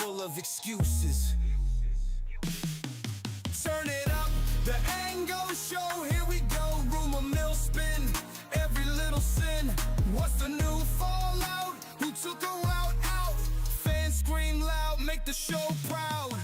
full of excuses. Turn it up, the Ango show, here we go. Rumor mill spin, every little sin. What's the new fallout? Who took a route out? Fans scream loud, make the show proud.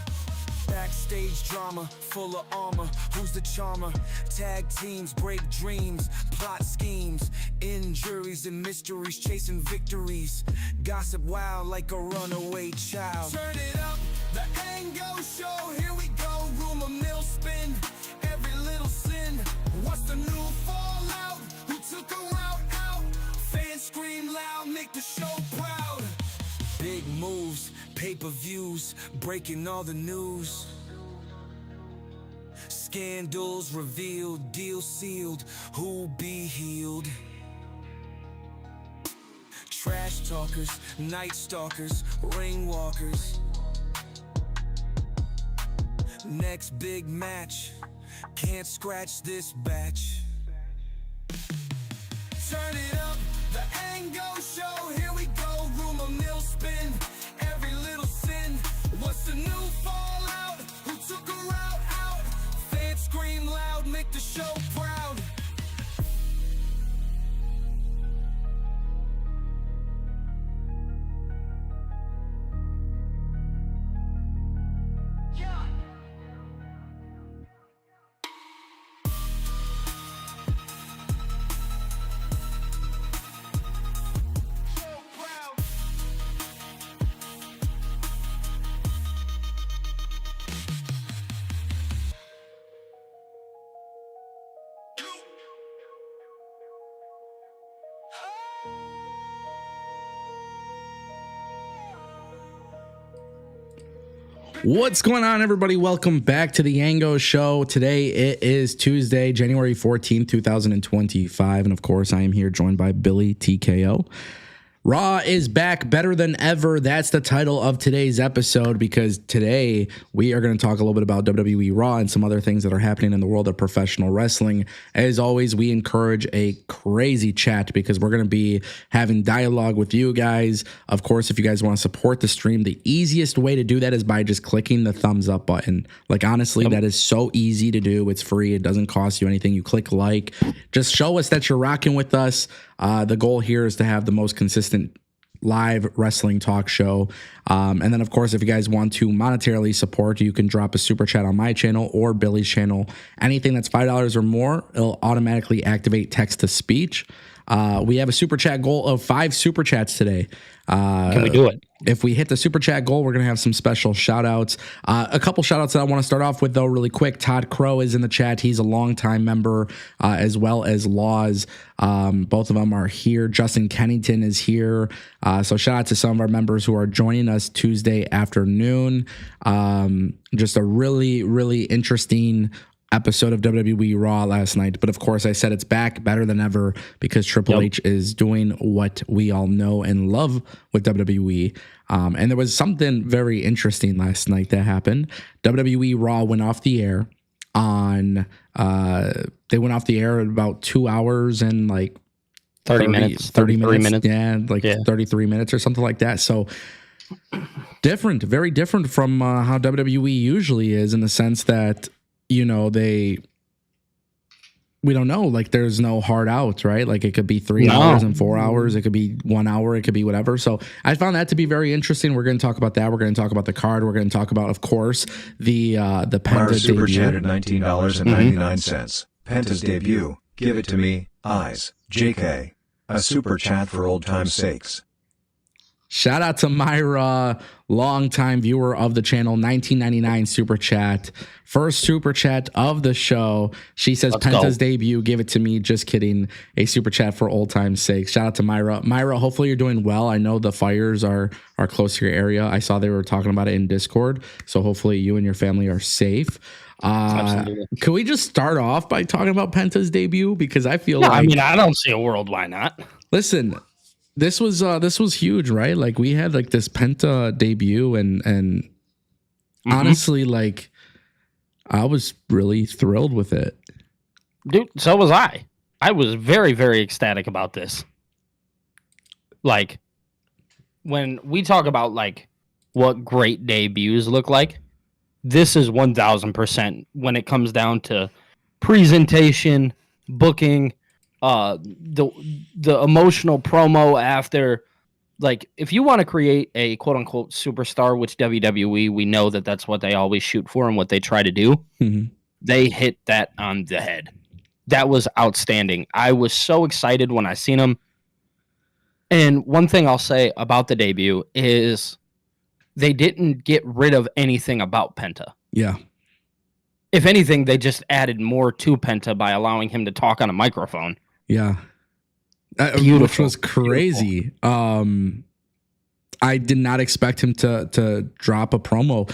Backstage drama, full of armor. Who's the charmer? Tag teams, break dreams, plot schemes, injuries and mysteries, chasing victories. Gossip wild like a runaway child. Turn it up, the Ango show, here we go. Rumor mill spin, every little sin. What's the new fallout? Who took a route out? Fans scream loud, make the show proud. Big moves, pay-per-views, breaking all the news. Scandals revealed, deal sealed, who'll be healed? Trash talkers, night stalkers, ring walkers. Next big match, can't scratch this batch. Turn it up, the Ango show, here we go. Rumor mill spin, every little sin. What's the new fallout? Who took a route out? Fans scream loud, make the show proud. What's going on, everybody? Welcome back to the Ango Show. Today it is Tuesday, January 14th, 2025. And of course, I am here joined by Billy TKO. Raw is back better than ever. That's the title of today's episode, because today we are going to talk a little bit about WWE Raw and some other things that are happening in the world of professional wrestling. As always, we encourage a crazy chat because we're going to be having dialogue with you guys. Of course, if you guys want to support the stream, the easiest way to do that is by just clicking the thumbs up button. Like, honestly, that is so easy to do. It's free. It doesn't cost you anything. You click like. Just show us that you're rocking with us. The goal here is to have the most consistent live wrestling talk show. And then, of course, if you guys want to monetarily support, you can drop a super chat on my channel or Billy's channel. Anything that's $5 or more, it'll automatically activate text to speech. We have a super chat goal of 5 super chats today. Can we do it? If we hit the super chat goal, we're going to have some special shout outs. A couple shout outs that I want to start off with, though, really quick. Todd Crow is in the chat. He's a longtime member, as well as Laws. Both of them are here. Justin Kennington is here. So shout out to some of our members who are joining us Tuesday afternoon. Just a really, really interesting episode of WWE Raw last night. But of course, I said it's back better than ever because Triple H is doing what we all know and love with WWE. And there was something very interesting last night that happened. WWE Raw went off the air on they went off the air at about 2 hours and like 30 minutes. 33 minutes or something like that. So different, very different from how WWE usually is, in the sense that, you know, we don't know, like there's no hard out, right? Like it could be 3 hours and 4 hours. It could be 1 hour. It could be whatever. So I found that to be very interesting. We're going to talk about that. We're going to talk about the card. We're going to talk about, of course, the Penta super debut. chat at $19.99. Penta's debut. Give it to me, eyes. JK. A super chat for old time's sakes. Shout out to Myra, longtime viewer of the channel, 1999 super chat. First super chat of the show. She says, Penta's debut, give it to me. Just kidding. A super chat for old time's sake. Shout out to Myra. Myra, hopefully you're doing well. I know the fires are close to your area. I saw they were talking about it in Discord. So hopefully you and your family are safe. Can we just start off by talking about Penta's debut? Because I feel like, I mean, I don't see a world. Why not? Listen, this was huge, right? Like we had like this Penta debut and honestly, like I was really thrilled with it. Dude, so was I. I was very, very ecstatic about this. Like when we talk about like what great debuts look like. This is 1000% when it comes down to presentation, booking, the emotional promo after. Like, if you want to create a quote unquote superstar, which WWE, we know that that's what they always shoot for and what they try to do, they hit that on the head. That was outstanding. I was so excited when I seen him. And one thing I'll say about the debut is they didn't get rid of anything about Penta. Yeah. If anything, they just added more to Penta by allowing him to talk on a microphone. Yeah. Beautiful. Which was crazy. Beautiful. I did not expect him to drop a promo.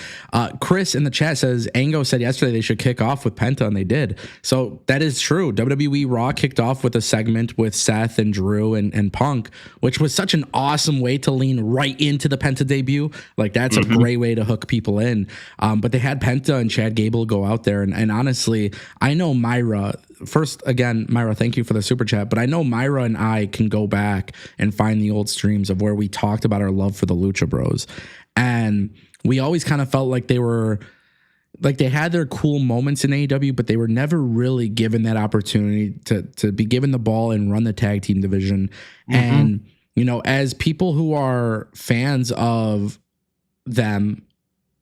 Chris in the chat says Ango said yesterday they should kick off with Penta, and they did. So that is true. WWE Raw kicked off with a segment with Seth and Drew and Punk, which was such an awesome way to lean right into the Penta debut. Like, that's a great way to hook people in. But they had Penta and Chad Gable go out there. And honestly, I know Myra. First, again, Myra, thank you for the super chat. But I know Myra and I can go back and find the old streams of where we talked about our love for the Lucha Bros. And we always kind of felt like they were, like, they had their cool moments in AEW, but they were never really given that opportunity to be given the ball and run the tag team division. And, you know, as people who are fans of them,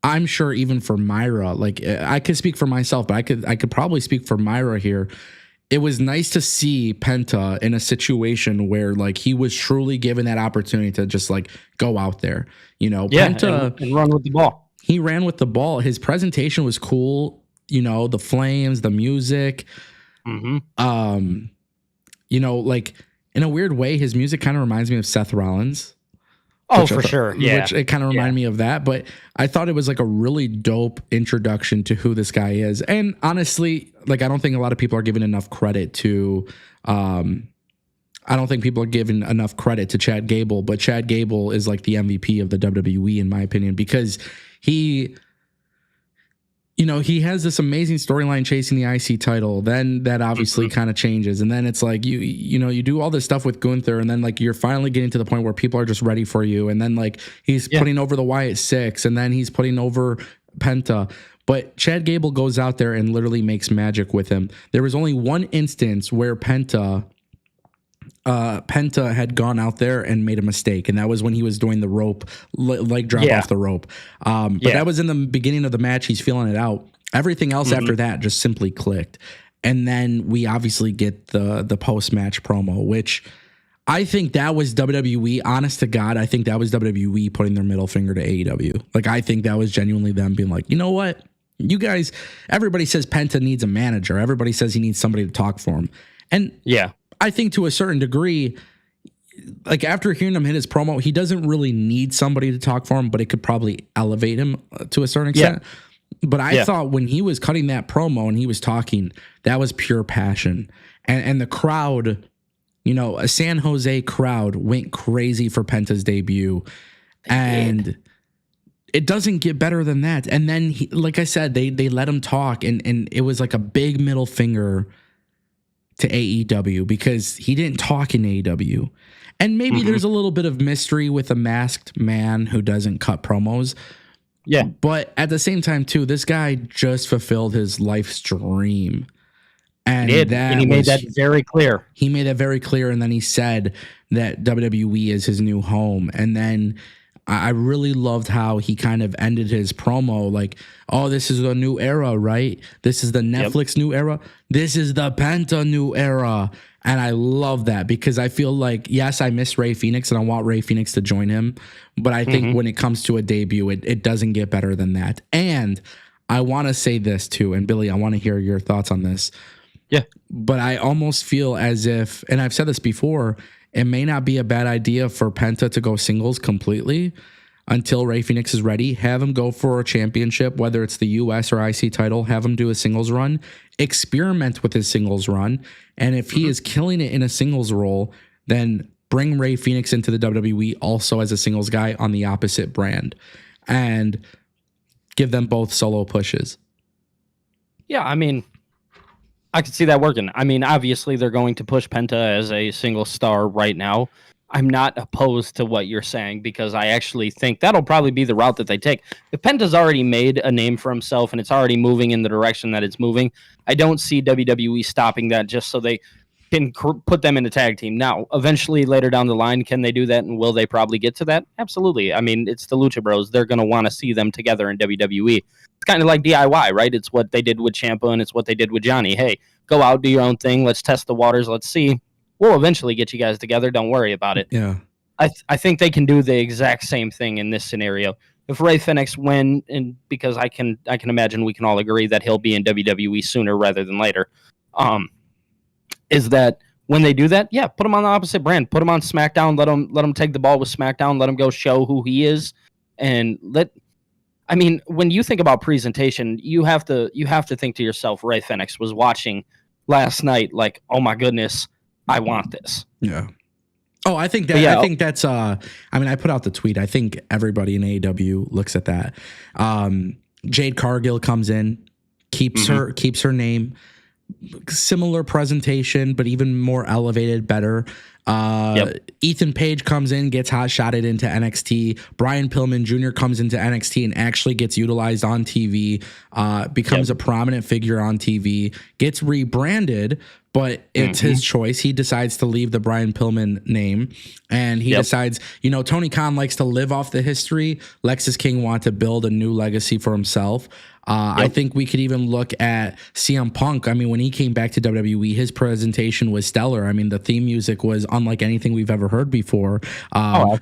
I'm sure even for Myra, like, I could speak for myself, but I could probably speak for Myra here. It was nice to see Penta in a situation where, like, he was truly given that opportunity to just, like, go out there, you know. Penta and run with the ball. He ran with the ball. His presentation was cool, you know, the flames, the music. You know, like, in a weird way, his music kind of reminds me of Seth Rollins. Oh, for sure. Yeah. Which it kind of reminded me of that. But I thought it was like a really dope introduction to who this guy is. And honestly, like, I don't think a lot of people are giving enough credit to, I don't think people are giving enough credit to Chad Gable, but Chad Gable is like the MVP of the WWE, in my opinion, because he, you know, he has this amazing storyline chasing the IC title. Then that obviously kind of changes. And then it's like, you know, you do all this stuff with Gunther, and then, like, you're finally getting to the point where people are just ready for you. And then, like, he's putting over the Wyatt Six, and then he's putting over Penta. But Chad Gable goes out there and literally makes magic with him. There was only one instance where Penta had gone out there and made a mistake, and that was when he was doing the rope leg drop off the rope. But that was in the beginning of the match. He's feeling it out. Everything else after that just simply clicked. And then we obviously get the post-match promo, which I think that was WWE. Honest to God, I think that was WWE putting their middle finger to AEW. Like, I think that was genuinely them being like, you know what? You guys, everybody says Penta needs a manager. Everybody says he needs somebody to talk for him. And I think to a certain degree, like, after hearing him hit his promo, he doesn't really need somebody to talk for him, but it could probably elevate him to a certain extent. But I thought when he was cutting that promo and he was talking, that was pure passion. And the crowd, you know, a San Jose crowd went crazy for Penta's debut. And it doesn't get better than that. And then, he, like I said, they let him talk, and it was like a big middle finger to AEW, because he didn't talk in AEW. And maybe there's a little bit of mystery with a masked man who doesn't cut promos. Yeah. But at the same time, too, this guy just fulfilled his life's dream. And he made that very clear. He made that very clear. And then he said that WWE is his new home. And then I really loved how he kind of ended his promo like, oh, this is a new era, right? This is the Netflix new era. This is the Penta new era. And I love that, because I feel like, yes, I miss Ray Phoenix and I want Ray Phoenix to join him. But I think when it comes to a debut, it doesn't get better than that. And I want to say this too. And Billy, I want to hear your thoughts on this. Yeah. But I almost feel as if, and I've said this before, it may not be a bad idea for Penta to go singles completely until Ray Phoenix is ready. Have him go for a championship, whether it's the US or IC title. Have him do a singles run. Experiment with his singles run. And if he is killing it in a singles role, then bring Ray Phoenix into the WWE also as a singles guy on the opposite brand. And give them both solo pushes. Yeah, I mean, I could see that working. I mean, obviously they're going to push Penta as a single star right now. I'm not opposed to what you're saying because I actually think that'll probably be the route that they take. If Penta's already made a name for himself and it's already moving in the direction that it's moving, I don't see WWE stopping that just so they can put them in a tag team. Now, eventually later down the line, can they do that and will they probably get to that? Absolutely. I mean, it's the Lucha Bros. They're going to want to see them together in WWE. It's kind of like DIY, right? It's what they did with Ciampa and it's what they did with Johnny. Hey, go out, do your own thing. Let's test the waters. Let's see. We'll eventually get you guys together. Don't worry about it. Yeah. I think they can do the exact same thing in this scenario. If Rey Fenix win, and because I can imagine we can all agree that he'll be in WWE sooner rather than later, is that when they do that, yeah, put him on the opposite brand. Put him on SmackDown. Let him take the ball with SmackDown. Let him go show who he is. And I mean, when you think about presentation, you have to think to yourself, Rey Fenix was watching last night like, oh my goodness, I want this. Yeah. Oh, I think that. Yeah, I think that's. I mean, I put out the tweet. I think everybody in AEW looks at that. Jade Cargill comes in, keeps her name, similar presentation, but even more elevated, better. Ethan Page comes in, gets hot shotted into NXT. Brian Pillman Jr. comes into NXT and actually gets utilized on TV, becomes a prominent figure on TV, gets rebranded, but it's his choice. He decides to leave the Brian Pillman name, and he decides, Tony Khan likes to live off the history. Lexis King wants to build a new legacy for himself. I think we could even look at CM Punk. I mean, when he came back to WWE, his presentation was stellar. I mean, the theme music was unlike anything we've ever heard before. But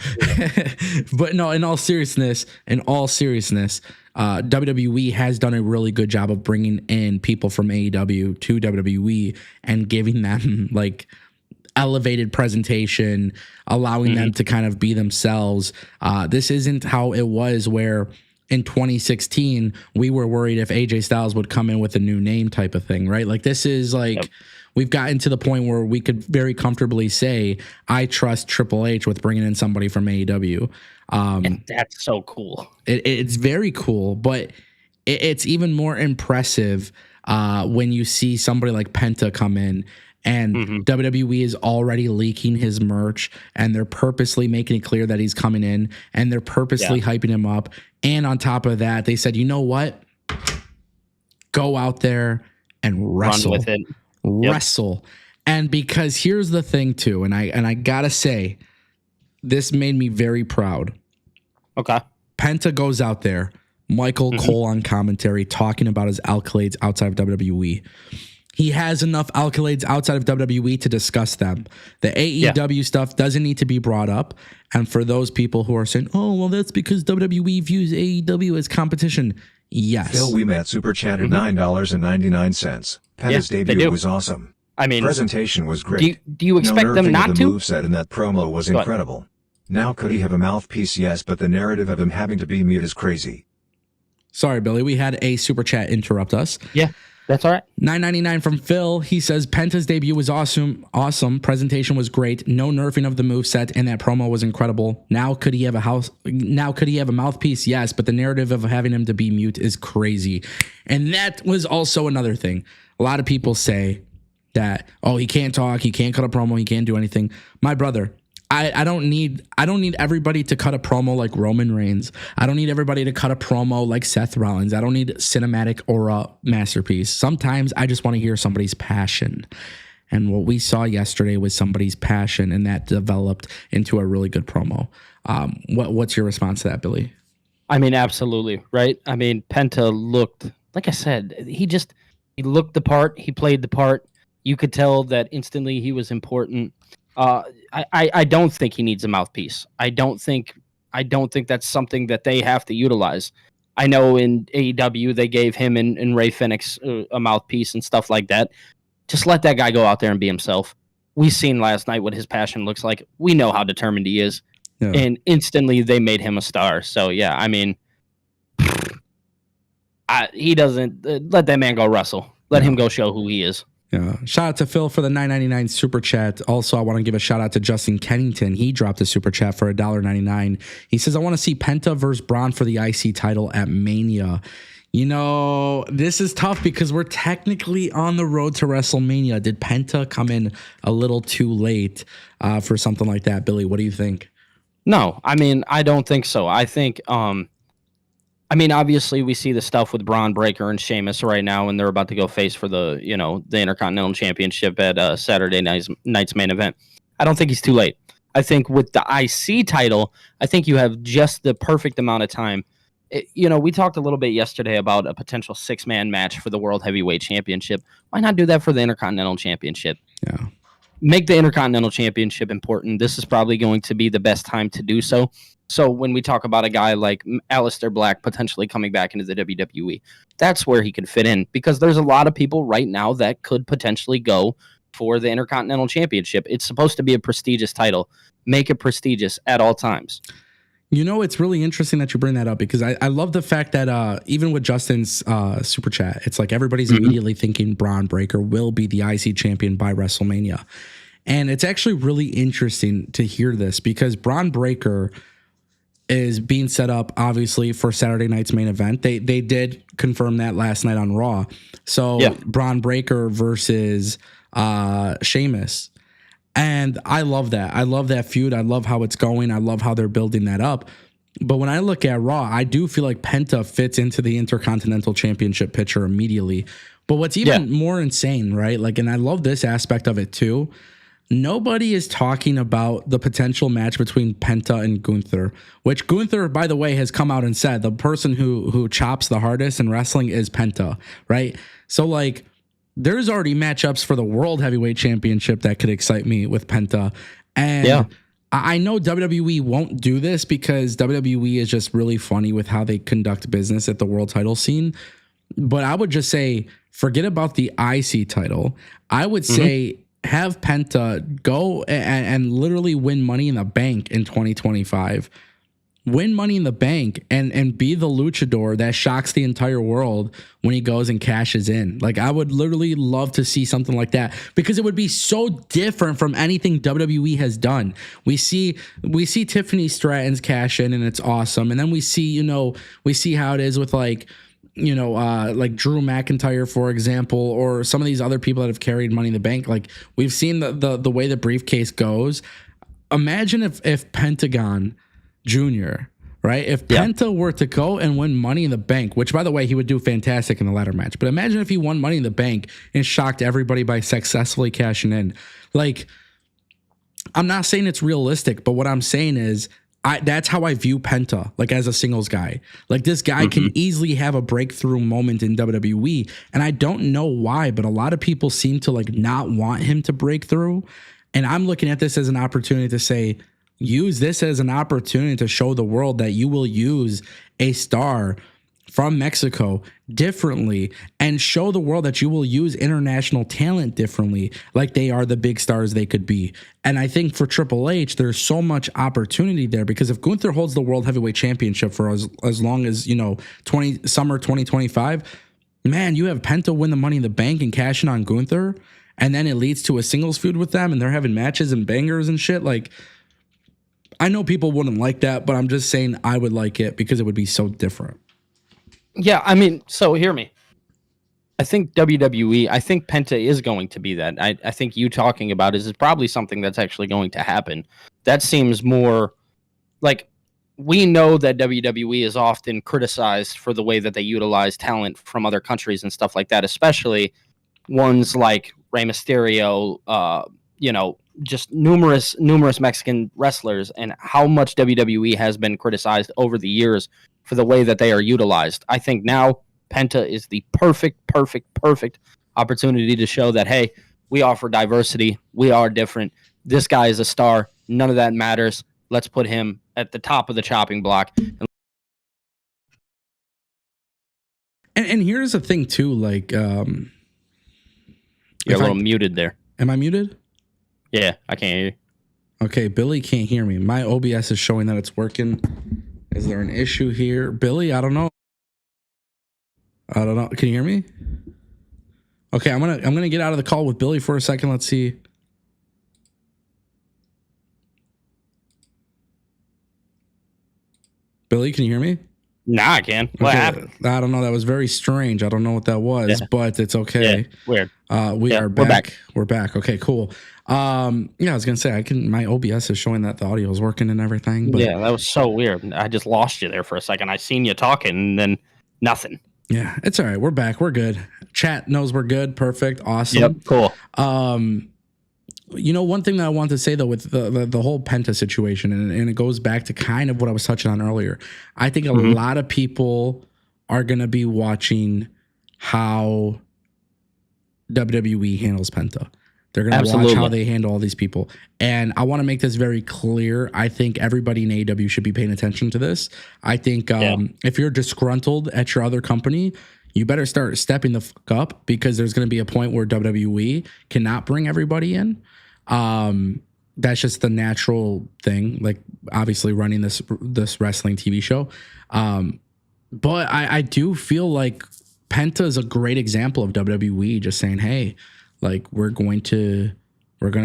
no, in all seriousness, WWE has done a really good job of bringing in people from AEW to WWE and giving them like elevated presentation, allowing them to kind of be themselves. This isn't how it was where in 2016 we were worried if AJ Styles would come in with a new name type of thing, right? Like this is like we've gotten to the point where we could very comfortably say I trust Triple H with bringing in somebody from AEW. And that's so cool. It's very cool, but it's even more impressive when you see somebody like Penta come in and WWE is already leaking his merch and they're purposely making it clear that he's coming in and they're purposely hyping him up. And on top of that, they said, you know what? Go out there and wrestle. Run with it. Wrestle. And because here's the thing too, and I gotta say, this made me very proud. Okay. Penta goes out there, Michael Cole on commentary, talking about his accolades outside of WWE. He has enough accolades outside of WWE to discuss them. The AEW stuff doesn't need to be brought up. And for those people who are saying, oh, well, that's because WWE views AEW as competition. Yes. Phil, we met Super Chatted $9.99. Penta's debut was awesome. I mean, presentation was great. Do you expect them not the to? Moveset in that promo was incredible. Now, could he have a mouthpiece? Yes, but the narrative of him having to be mute is crazy. Sorry, Billy. We had a super chat interrupt us. Yeah, that's all right. $9.99 from Phil. He says Penta's debut was awesome. Presentation was great. No nerfing of the moveset, and that promo was incredible. Now could he have a mouthpiece? Yes, but the narrative of having him to be mute is crazy. And that was also another thing. A lot of people say that, oh, he can't talk, he can't cut a promo, he can't do anything. My brother, I don't need everybody to cut a promo like Roman Reigns. I don't need everybody to cut a promo like Seth Rollins. I don't need cinematic or a masterpiece. Sometimes I just want to hear somebody's passion. And what we saw yesterday was somebody's passion, and that developed into a really good promo. What's your response to that, Billy? I mean, absolutely, right? I mean, Penta looked, like I said, he looked the part, he played the part. You could tell that instantly he was important. I don't think he needs a mouthpiece. I don't think that's something that they have to utilize. I know in AEW they gave him and Rey Fenix a mouthpiece and stuff like that. Just let that guy go out there and be himself. We seen last night what his passion looks like. We know how determined he is. Yeah. And instantly they made him a star. So yeah, I mean, he doesn't let that man go wrestle. Let him go show who he is. Yeah. Shout out to Phil for the $9.99 super chat. Also, I want to give a shout out to Justin Kennington. He dropped a super chat for $1.99. He says, I want to see Penta versus Braun for the IC title at Mania. You know, this is tough because we're technically on the road to WrestleMania. Did Penta come in a little too late for something like that? Billy, what do you think? No, I mean, I don't think so. I think, I mean, obviously we see the stuff with Braun Breaker and Sheamus right now, and they're about to go face for the, the Intercontinental Championship at Saturday night's main event. I don't think he's too late. I think with the IC title, I think you have just the perfect amount of time. We talked a little bit yesterday about a potential 6-man match for the World Heavyweight Championship. Why not do that for the Intercontinental Championship? Yeah. Make the Intercontinental Championship important. This is probably going to be the best time to do so. So when we talk about a guy like Aleister Black potentially coming back into the WWE, that's where he could fit in, because there's a lot of people right now that could potentially go for the Intercontinental Championship. It's supposed to be a prestigious title. Make it prestigious at all times. It's really interesting that you bring that up, because I love the fact that even with Justin's super chat, it's like everybody's immediately thinking Braun Breaker will be the IC champion by WrestleMania. And it's actually really interesting to hear this, because Braun Breaker is being set up, obviously, for Saturday night's main event. They did confirm that last night on Raw. So yeah. Braun Breaker versus Sheamus. And I love that. I love that feud. I love how it's going. I love how they're building that up. But when I look at Raw, I do feel like Penta fits into the Intercontinental Championship picture immediately. But what's even more insane, right? And I love this aspect of it too. Nobody is talking about the potential match between Penta and Gunther, which Gunther, by the way, has come out and said the person who chops the hardest in wrestling is Penta, right? So there's already matchups for the World Heavyweight Championship that could excite me with Penta. And I know WWE won't do this because WWE is just really funny with how they conduct business at the world title scene. But I would just say, forget about the IC title. I would say have Penta go and literally win Money in the Bank in 2025. Win Money in the Bank and be the luchador that shocks the entire world when he goes and cashes in. I would literally love to see something like that, because it would be so different from anything WWE has done. We see Tiffany Stratton's cash in, and it's awesome. And then we see how it is with like Drew McIntyre, for example, or some of these other people that have carried Money in the Bank. We've seen the way the briefcase goes. Imagine if Pentagon Jr., right? If Penta were to go and win Money in the Bank, which, by the way, he would do fantastic in the ladder match. But imagine if he won Money in the Bank and shocked everybody by successfully cashing in. I'm not saying it's realistic, but what I'm saying is that's how I view Penta, as a singles guy. This guy can easily have a breakthrough moment in WWE, and I don't know why, but a lot of people seem to not want him to break through. And I'm looking at this as an opportunity to say, use this as an opportunity to show the world that you will use a star from Mexico differently, and show the world that you will use international talent differently, like they are the big stars they could be. And I think for Triple H, there's so much opportunity there, because if Gunther holds the World Heavyweight Championship for as long as, summer 2025, man, you have Penta win the Money in the Bank and cash in on Gunther, and then it leads to a singles feud with them, and they're having matches and bangers and shit. I know people wouldn't like that, but I'm just saying I would like it because it would be so different. Yeah, I mean, so hear me. I think WWE, I think Penta is going to be that. I think you talking about is probably something that's actually going to happen. That seems more we know that WWE is often criticized for the way that they utilize talent from other countries and stuff like that, especially ones like Rey Mysterio, just numerous Mexican wrestlers, and how much WWE has been criticized over the years for the way that they are utilized. I think now Penta is the perfect opportunity to show that, hey, we offer diversity. We are different. This guy is a star. None of that matters. Let's put him at the top of the chopping block. And here's the thing too, you're a little muted there. Am I muted? Yeah, I can't hear you. Okay, Billy can't hear me. My OBS is showing that it's working. Is there an issue here? Billy, I don't know. Can you hear me? Okay, I'm gonna get out of the call with Billy for a second. Let's see. Billy, can you hear me? Nah, I can. What happened? I don't know. That was very strange. I don't know what that was, but it's okay. Yeah, weird. We are back. We're back. Okay, cool. I was gonna say my OBS is showing that the audio is working and everything. But yeah, that was so weird. I just lost you there for a second. I seen you talking and then nothing. Yeah, it's all right. We're back. We're good. Chat knows we're good. Perfect. Awesome. Yep. Cool. One thing that I want to say though with the whole Penta situation, and it goes back to kind of what I was touching on earlier. I think a lot of people are gonna be watching how WWE handles Penta. They're gonna watch how they handle all these people. And I want to make this very clear. I think everybody in AEW should be paying attention to this. I think if you're disgruntled at your other company, you better start stepping the fuck up, because there's going to be a point where WWE cannot bring everybody in. That's just the natural thing. Like, obviously running this wrestling TV show. But I do feel like Penta is a great example of WWE just saying, hey, like, we're going to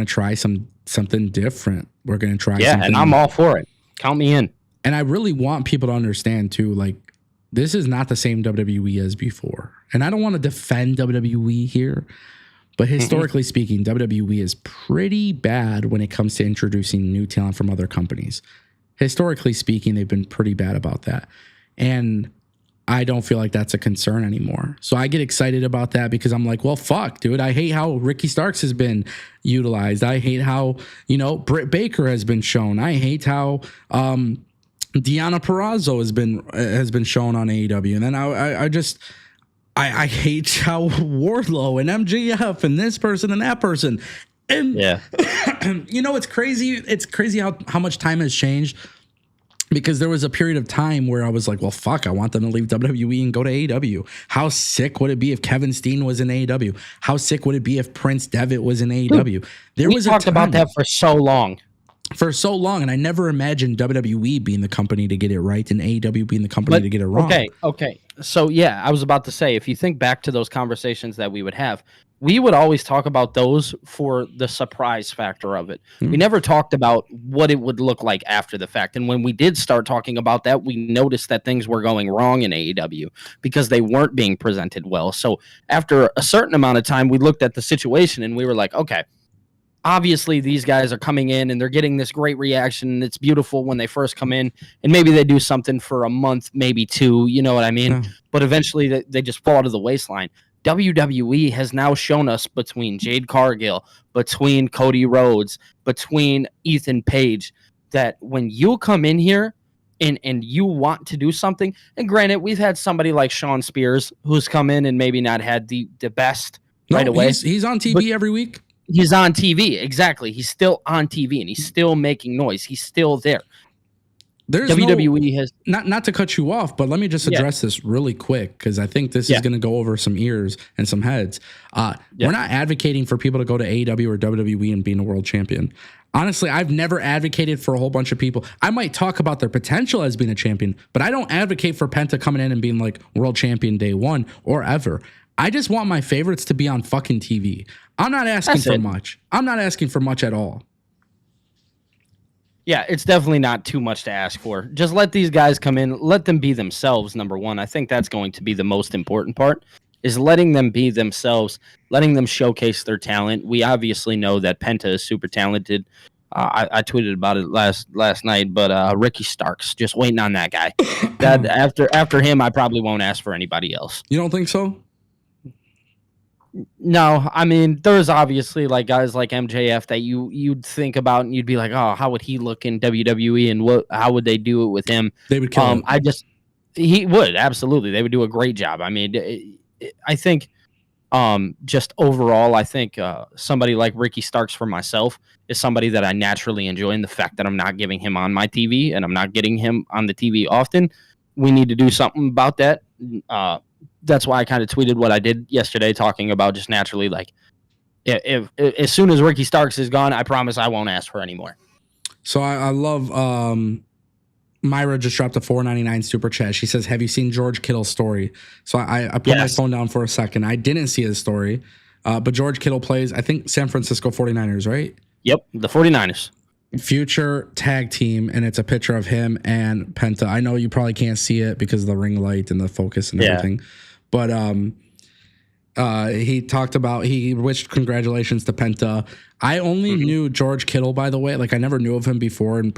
try something different. We're going to try something. And I'm all for it. Count me in. And I really want people to understand too, like, this is not the same WWE as before. And I don't want to defend WWE here, but historically speaking, WWE is pretty bad when it comes to introducing new talent from other companies. Historically speaking, they've been pretty bad about that. And I don't feel like that's a concern anymore. So I get excited about that, because I'm like, well, fuck, dude. I hate how Ricky Starks has been utilized. I hate how, Britt Baker has been shown. I hate how Deonna Purrazzo has been shown on AEW. And then I hate how Wardlow and MJF and this person and that person. And it's crazy. It's crazy how much time has changed. Because there was a period of time where I was like, well, fuck, I want them to leave WWE and go to AEW. How sick would it be if Kevin Steen was in AEW? How sick would it be if Prince Devitt was in AEW? We talked about that for so long. And I never imagined WWE being the company to get it right and AEW being the company to get it wrong. Okay. So, yeah, I was about to say, if you think back to those conversations that we would have, we would always talk about those for the surprise factor of it. We never talked about what it would look like after the fact. And when we did start talking about that, we noticed that things were going wrong in AEW because they weren't being presented well. So after a certain amount of time, we looked at the situation and we were like, okay, obviously these guys are coming in and they're getting this great reaction. And it's beautiful when they first come in, and maybe they do something for a month, maybe two, you know what I mean? Yeah. But eventually they just fall to the waistline. WWE has now shown us, between Jade Cargill, between Cody Rhodes, between Ethan Page, that when you come in here and you want to do something, and granted, we've had somebody like Sean Spears who's come in and maybe not had the best right away. He's on TV every week. He's on TV, exactly. He's still on TV and he's still making noise. He's still there. There's WWE has not to cut you off, but let me just address this really quick, because I think this is going to go over some ears and some heads. We're not advocating for people to go to AEW or WWE and being a world champion. Honestly, I've never advocated for a whole bunch of people. I might talk about their potential as being a champion, but I don't advocate for Penta coming in and being like world champion day one or ever. I just want my favorites to be on fucking TV. I'm not asking for much. I'm not asking for much at all. Yeah, it's definitely not too much to ask for. Just let these guys come in. Let them be themselves, number one. I think that's going to be the most important part, is letting them be themselves, letting them showcase their talent. We obviously know that Penta is super talented. I tweeted about it last night, but Ricky Starks, just waiting on that guy. That after him, I probably won't ask for anybody else. You don't think so? No, I mean, there's obviously like guys like MJF that you'd think about and you'd be like, oh, how would he look in WWE and how would they do it with him? They would kill him. He would, absolutely. They would do a great job. I mean, I think just overall, I think somebody like Ricky Starks for myself is somebody that I naturally enjoy, in the fact that I'm not giving him on my TV and I'm not getting him on the TV often. We need to do something about that. That's why I kind of tweeted what I did yesterday, talking about just naturally, like, if as soon as Ricky Starks is gone, I promise I won't ask for any more. So I love Myra just dropped a $4.99 super chat. She says, have you seen George Kittle's story? So I put my phone down for a second. I didn't see his story, but George Kittle plays, I think, San Francisco 49ers, right? Yep, the 49ers. future tag team, and it's a picture of him and Penta. I know you probably can't see it because of the ring light and the focus and everything, but he talked about, he wished congratulations to Penta. I only knew George Kittle, by the way. Like, I never knew of him before in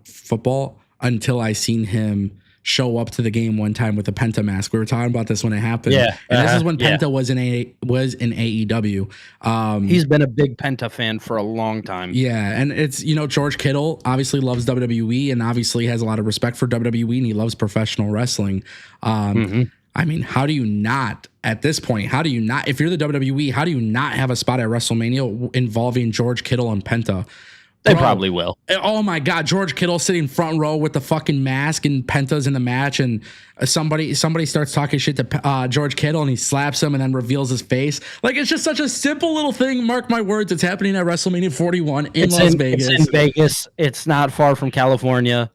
football until I seen him show up to the game one time with a Penta mask. We were talking about this when it happened. Yeah, and this is when Penta was in AEW. He's been a big Penta fan for a long time. Yeah, and it's, you know, George Kittle obviously loves WWE and obviously has a lot of respect for WWE, and he loves professional wrestling. I mean, how do you not, at this point, how do you not, if you're the WWE, how do you not have a spot at WrestleMania involving George Kittle and Penta? They probably will. Oh my God, George Kittle sitting front row with the fucking mask, and Penta's in the match, and somebody starts talking shit to George Kittle, and he slaps him and then reveals his face. Like, it's just such a simple little thing. Mark my words, it's happening at WrestleMania 41 in Las Vegas. It's in Vegas. It's not far from California.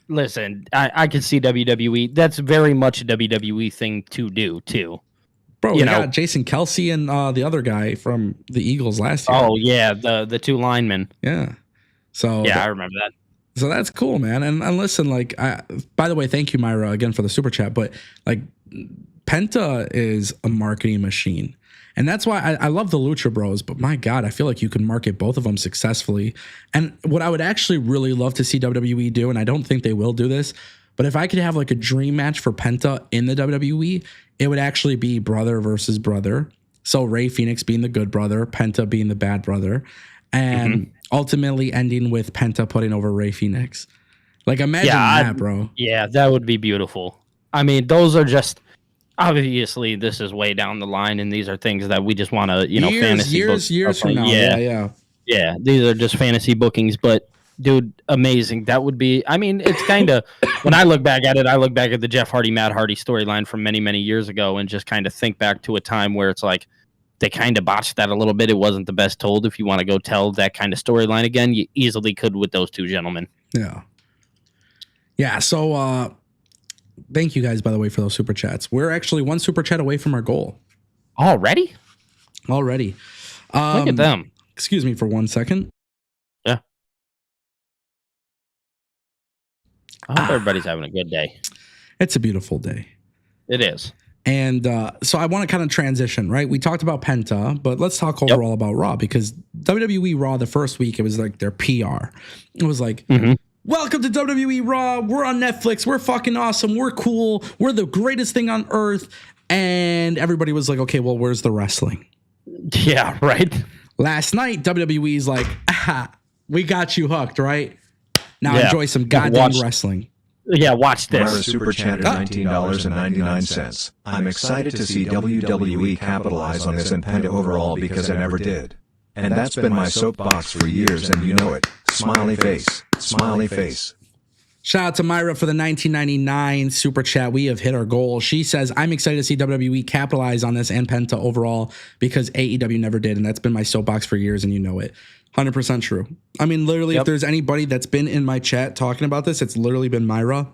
Listen, I can see WWE. That's very much a WWE thing to do too. Bro, you got Jason Kelsey and the other guy from the Eagles last year. Oh yeah, the two linemen. Yeah. So yeah, I remember that. So that's cool, man. And listen, like, by the way, thank you, Myra, again for the super chat. But like, Penta is a marketing machine, and that's why I love the Lucha Bros. But my God, I feel like you can market both of them successfully. And what I would actually really love to see WWE do, and I don't think they will do this, but if I could have like a dream match for Penta in the WWE, it would actually be brother versus brother. So Rey Fenix being the good brother, Penta being the bad brother, and ultimately ending with Penta putting over Rey Fenix. Like, imagine that, bro. Yeah, that would be beautiful. I mean, those are just, obviously this is way down the line, and these are things that we just want to, fantasy book years from now. Yeah. These are just fantasy bookings, but dude, amazing. That would be, I mean, it's kind of, when I look back at it, I look back at the Jeff Hardy, Matt Hardy storyline from many, many years ago, and just kind of think back to a time where it's like, they kind of botched that a little bit. It wasn't the best told. If you want to go tell that kind of storyline again, you easily could with those two gentlemen. Yeah. Yeah. So thank you guys, by the way, for those super chats. We're actually one super chat away from our goal. Already? Look at them. Excuse me for 1 second. Yeah. I hope everybody's having a good day. It's a beautiful day. It is. And so I want to kind of transition, right? We talked about Penta, but let's talk overall about Raw, because WWE Raw, the first week, it was like their PR. It was like, welcome to WWE Raw. We're on Netflix. We're fucking awesome. We're cool. We're the greatest thing on earth. And everybody was like, okay, well, where's the wrestling? Yeah, right. Last night, WWE's like, we got you hooked, right? Now enjoy some goddamn wrestling. Yeah, watch this. Myra Super Chatter, $19.99. I'm excited to see WWE capitalize on this and Penta overall because I never did. And that's been my soapbox for years, and you know it. Smiley face. Smiley face. Shout out to Myra for the $19.99 super chat. We have hit our goal. She says, I'm excited to see WWE capitalize on this and Penta overall because AEW never did. And that's been my soapbox for years, and you know it. 100% true. I mean, literally, if there's anybody that's been in my chat talking about this, it's literally been Myra.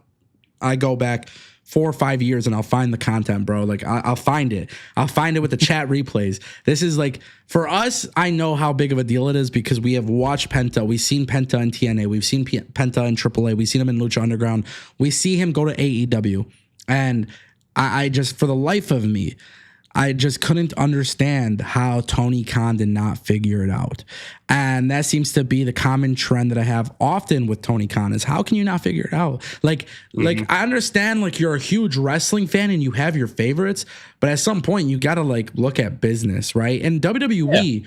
I go back 4 or 5 years and I'll find the content, bro. Like, I'll find it. I'll find it with the chat replays. This is like, for us, I know how big of a deal it is because we have watched Penta. We've seen Penta in TNA. We've seen Penta in AAA. We've seen him in Lucha Underground. We see him go to AEW. And I just, for the life of me, I just couldn't understand how Tony Khan did not figure it out. And that seems to be the common trend that I have often with Tony Khan is, how can you not figure it out? Like I understand, like, you're a huge wrestling fan and you have your favorites, but at some point you got to like look at business, right? And WWE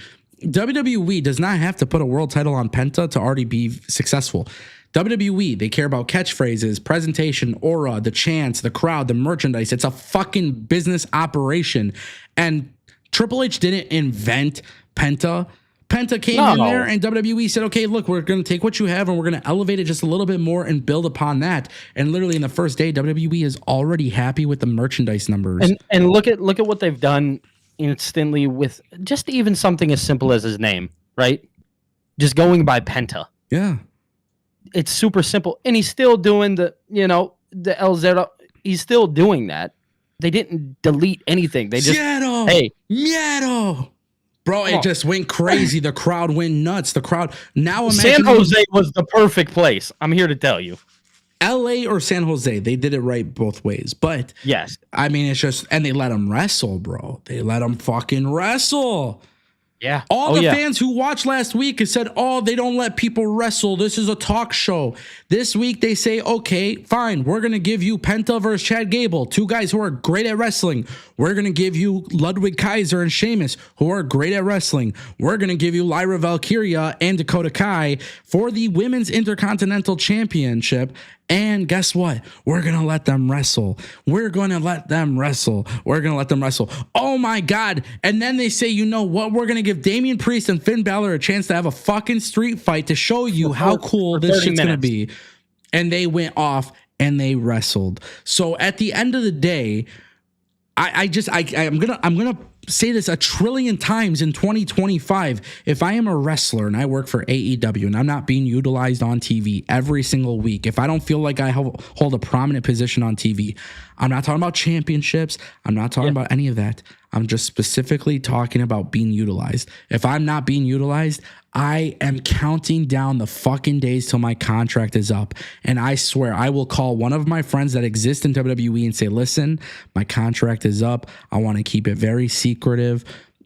does not have to put a world title on Penta to already be successful. WWE, they care about catchphrases, presentation, aura, the chants, the crowd, the merchandise. It's a fucking business operation. And Triple H didn't invent Penta. Penta came in there and WWE said, okay, look, we're going to take what you have and we're going to elevate it just a little bit more and build upon that. And literally in the first day, WWE is already happy with the merchandise numbers. And look at what they've done instantly with just even something as simple as his name, right? Just going by Penta. Yeah. It's super simple. And he's still doing the LZ. He's still doing that. They didn't delete anything. They just, Miedo! Bro, Come it on. just went crazy. The crowd went nuts. The crowd. Now San imagine Jose was the perfect place. I'm here to tell you. LA or San Jose. They did it right both ways. But Yes. I mean, it's just, and they let them wrestle, bro. They let them fucking wrestle. Yeah. All the fans who watched last week have said, oh, they don't let people wrestle. This is a talk show. This week they say, okay, fine. We're going to give you Penta versus Chad Gable, two guys who are great at wrestling. We're going to give you Ludwig Kaiser and Sheamus, who are great at wrestling. We're going to give you Lyra Valkyria and Dakota Kai for the Women's Intercontinental Championship. And guess what? We're going to let them wrestle. We're going to let them wrestle. We're going to let them wrestle. Oh my God. And then they say, you know what? We're going to give Damian Priest and Finn Balor a chance to have a fucking street fight to show you how cool this shit's going to be. And they went off and they wrestled. So at the end of the day, I'm gonna say this a trillion times in 2025. If I am a wrestler and I work for AEW and I'm not being utilized on TV every single week, if I don't feel like I hold a prominent position on TV, I'm not talking about championships. I'm not talking about any of that. I'm just specifically talking about being utilized. If I'm not being utilized, I am counting down the fucking days till my contract is up. And I swear I will call one of my friends that exist in WWE and say, listen, my contract is up. I want to keep it very secretive.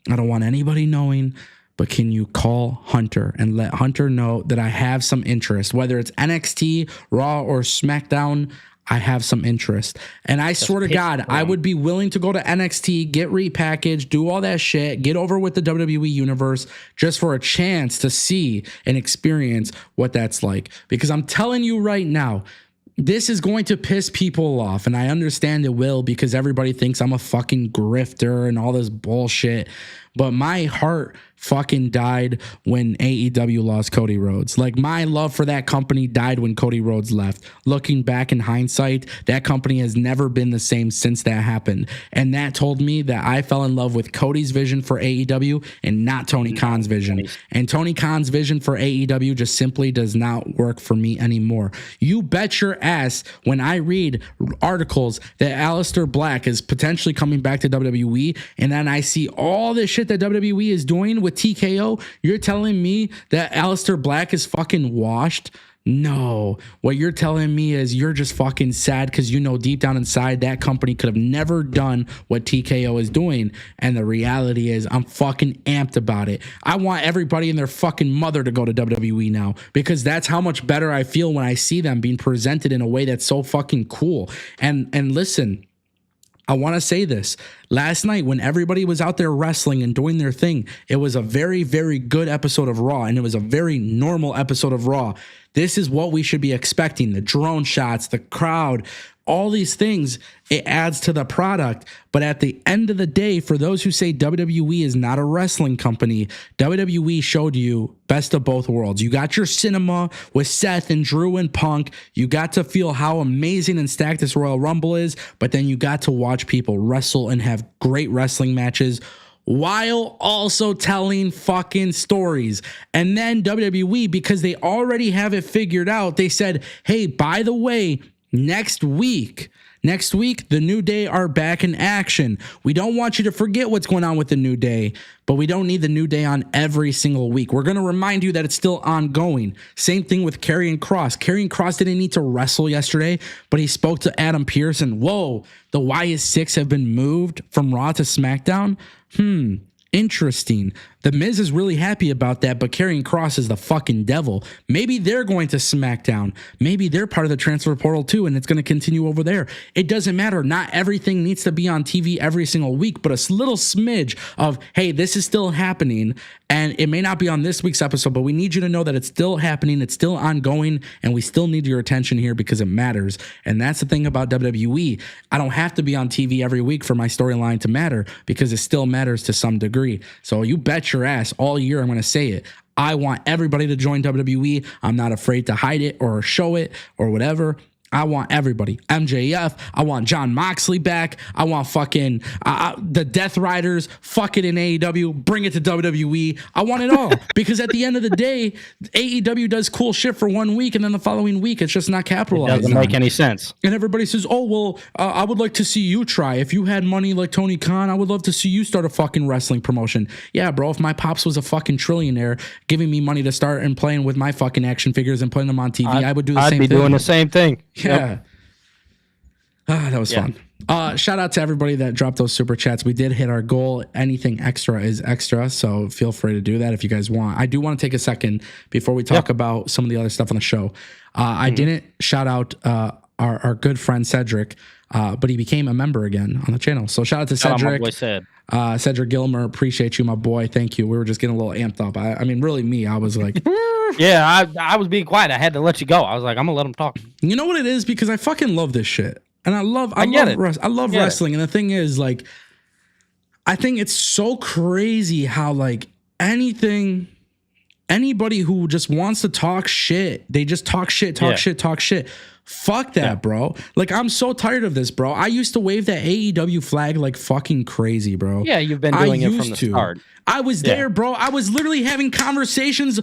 I don't want anybody knowing. But can you call Hunter and let Hunter know that I have some interest, whether it's NXT, Raw, or SmackDown? I have some interest. And I swear to God, I would be willing to go to NXT, get repackaged, do all that shit, get over with the WWE universe just for a chance to see and experience what that's like. Because I'm telling you right now, this is going to piss people off. And I understand it will, because everybody thinks I'm a fucking grifter and all this bullshit. But my heart fucking died when AEW lost Cody Rhodes. Like, my love for that company died when Cody Rhodes left. Looking back in hindsight, that company has never been the same since that happened. And that told me that I fell in love with Cody's vision for AEW and not Tony Khan's vision. And Tony Khan's vision for AEW just simply does not work for me anymore. You bet your ass when I read articles that Aleister Black is potentially coming back to WWE, and then I see all this shit that WWE is doing with TKO, you're telling me that Aleister Black is fucking washed? No. What you're telling me is you're just fucking sad because you know deep down inside that company could have never done what TKO is doing. And the reality is I'm fucking amped about it. I want everybody and their fucking mother to go to WWE now, because that's how much better I feel when I see them being presented in a way that's so fucking cool. And listen, I want to say this. Last night, when everybody was out there wrestling and doing their thing, it was a very, very good episode of Raw, and it was a very normal episode of Raw. This is what we should be expecting. The drone shots, the crowd, all these things, it adds to the product. But at the end of the day, for those who say WWE is not a wrestling company, WWE showed you best of both worlds. You got your cinema with Seth and Drew and Punk. You got to feel how amazing and stacked this Royal Rumble is, but then you got to watch people wrestle and have great wrestling matches while also telling fucking stories. And then WWE, because they already have it figured out, they said, hey, by the way, Next week, the New Day are back in action. We don't want you to forget what's going on with the New Day, but we don't need the New Day on every single week. We're going to remind you that it's still ongoing. Same thing with Karrion Kross. Karrion Kross didn't need to wrestle yesterday, but he spoke to Adam Pearce and, whoa, the YS6 have been moved from Raw to SmackDown? Interesting. The Miz is really happy about that, but Karrion Kross is the fucking devil. Maybe they're going to SmackDown. Maybe they're part of the transfer portal too, and it's going to continue over there. It doesn't matter. Not everything needs to be on TV every single week, but a little smidge of, hey, this is still happening, and it may not be on this week's episode, but we need you to know that it's still happening, it's still ongoing, and we still need your attention here because it matters. And that's the thing about WWE. I don't have to be on TV every week for my storyline to matter, because it still matters to some degree. So you bet your ass all year I'm going to say it. I want everybody to join WWE. I'm not afraid to hide it or show it or whatever. I want everybody. MJF. I want John Moxley back. I want fucking the Death Riders. Fuck it in AEW. Bring it to WWE. I want it all. Because at the end of the day, AEW does cool shit for 1 week, and then the following week, it's just not capitalized. It doesn't make any sense. And everybody says, oh, well, I would like to see you try. If you had money like Tony Khan, I would love to see you start a fucking wrestling promotion. Yeah, bro, if my pops was a fucking trillionaire giving me money to start and playing with my fucking action figures and putting them on TV, I would do the same thing. I'd be doing the same thing. Yeah. Yep. That was fun. Shout out to everybody that dropped those super chats. We did hit our goal. Anything extra is extra, so feel free to do that if you guys want. I do want to take a second before we talk about some of the other stuff on the show. I didn't shout out our good friend Cedric, but he became a member again on the channel. So shout out to Cedric. Cedric Gilmer, appreciate you, my boy. Thank you. We were just getting a little amped up. I mean, really me. I was like... Yeah, I was being quiet. I had to let you go. I was like, I'm gonna let him talk. You know what it is? Because I fucking love this shit, and I love wrestling. And the thing is, like, I think it's so crazy how like anybody who just wants to talk shit, they just talk shit. Fuck that, bro. Like, I'm so tired of this, bro. I used to wave that AEW flag like fucking crazy, bro. Yeah, you've been doing it from the start. I was there, bro. I was literally having conversations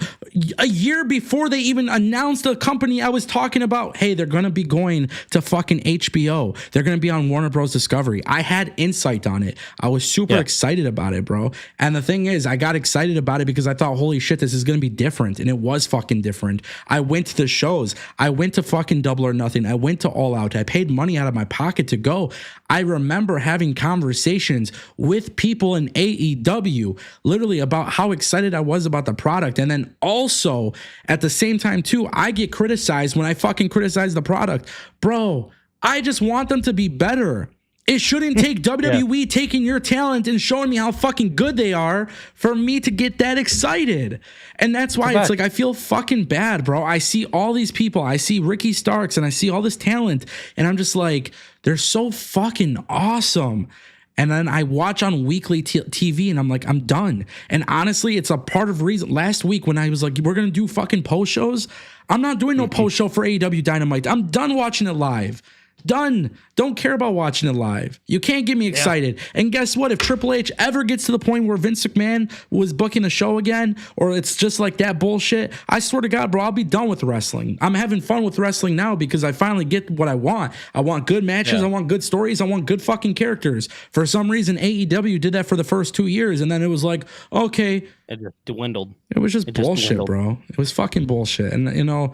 a year before they even announced the company I was talking about. Hey, they're going to be going to fucking HBO. They're going to be on Warner Bros. Discovery. I had insight on it. I was super excited about it, bro. And the thing is, I got excited about it because I thought, holy shit, this is going to be different. And it was fucking different. I went to the shows. I went to fucking Double or Nothing. I went to All Out. I paid money out of my pocket to go. I remember having conversations with people in AEW literally about how excited I was about the product. And then also at the same time too, I get criticized when I fucking criticize the product. Bro, I just want them to be better. It shouldn't take WWE taking your talent and showing me how fucking good they are for me to get that excited. And that's why it's like, I feel fucking bad, bro. I see all these people. I see Ricky Starks and I see all this talent. And I'm just like, they're so fucking awesome. And then I watch on weekly TV and I'm like, I'm done. And honestly, it's a part of reason. Last week when I was like, we're going to do fucking post shows, I'm not doing no post show for AEW Dynamite. I'm done watching it live. Done. Don't care about watching it live. You can't get me excited. And guess what? If Triple H ever gets to the point where Vince McMahon was booking a show again, or it's just like that bullshit, I swear to God, bro, I'll be done with wrestling. I'm having fun with wrestling now because I finally get what I want. I want good matches. I want good stories. I want good fucking characters. For some reason, AEW did that for the first 2 years, and then it was like, okay. It just dwindled. It was just bullshit, bro. It was fucking bullshit. And, you know,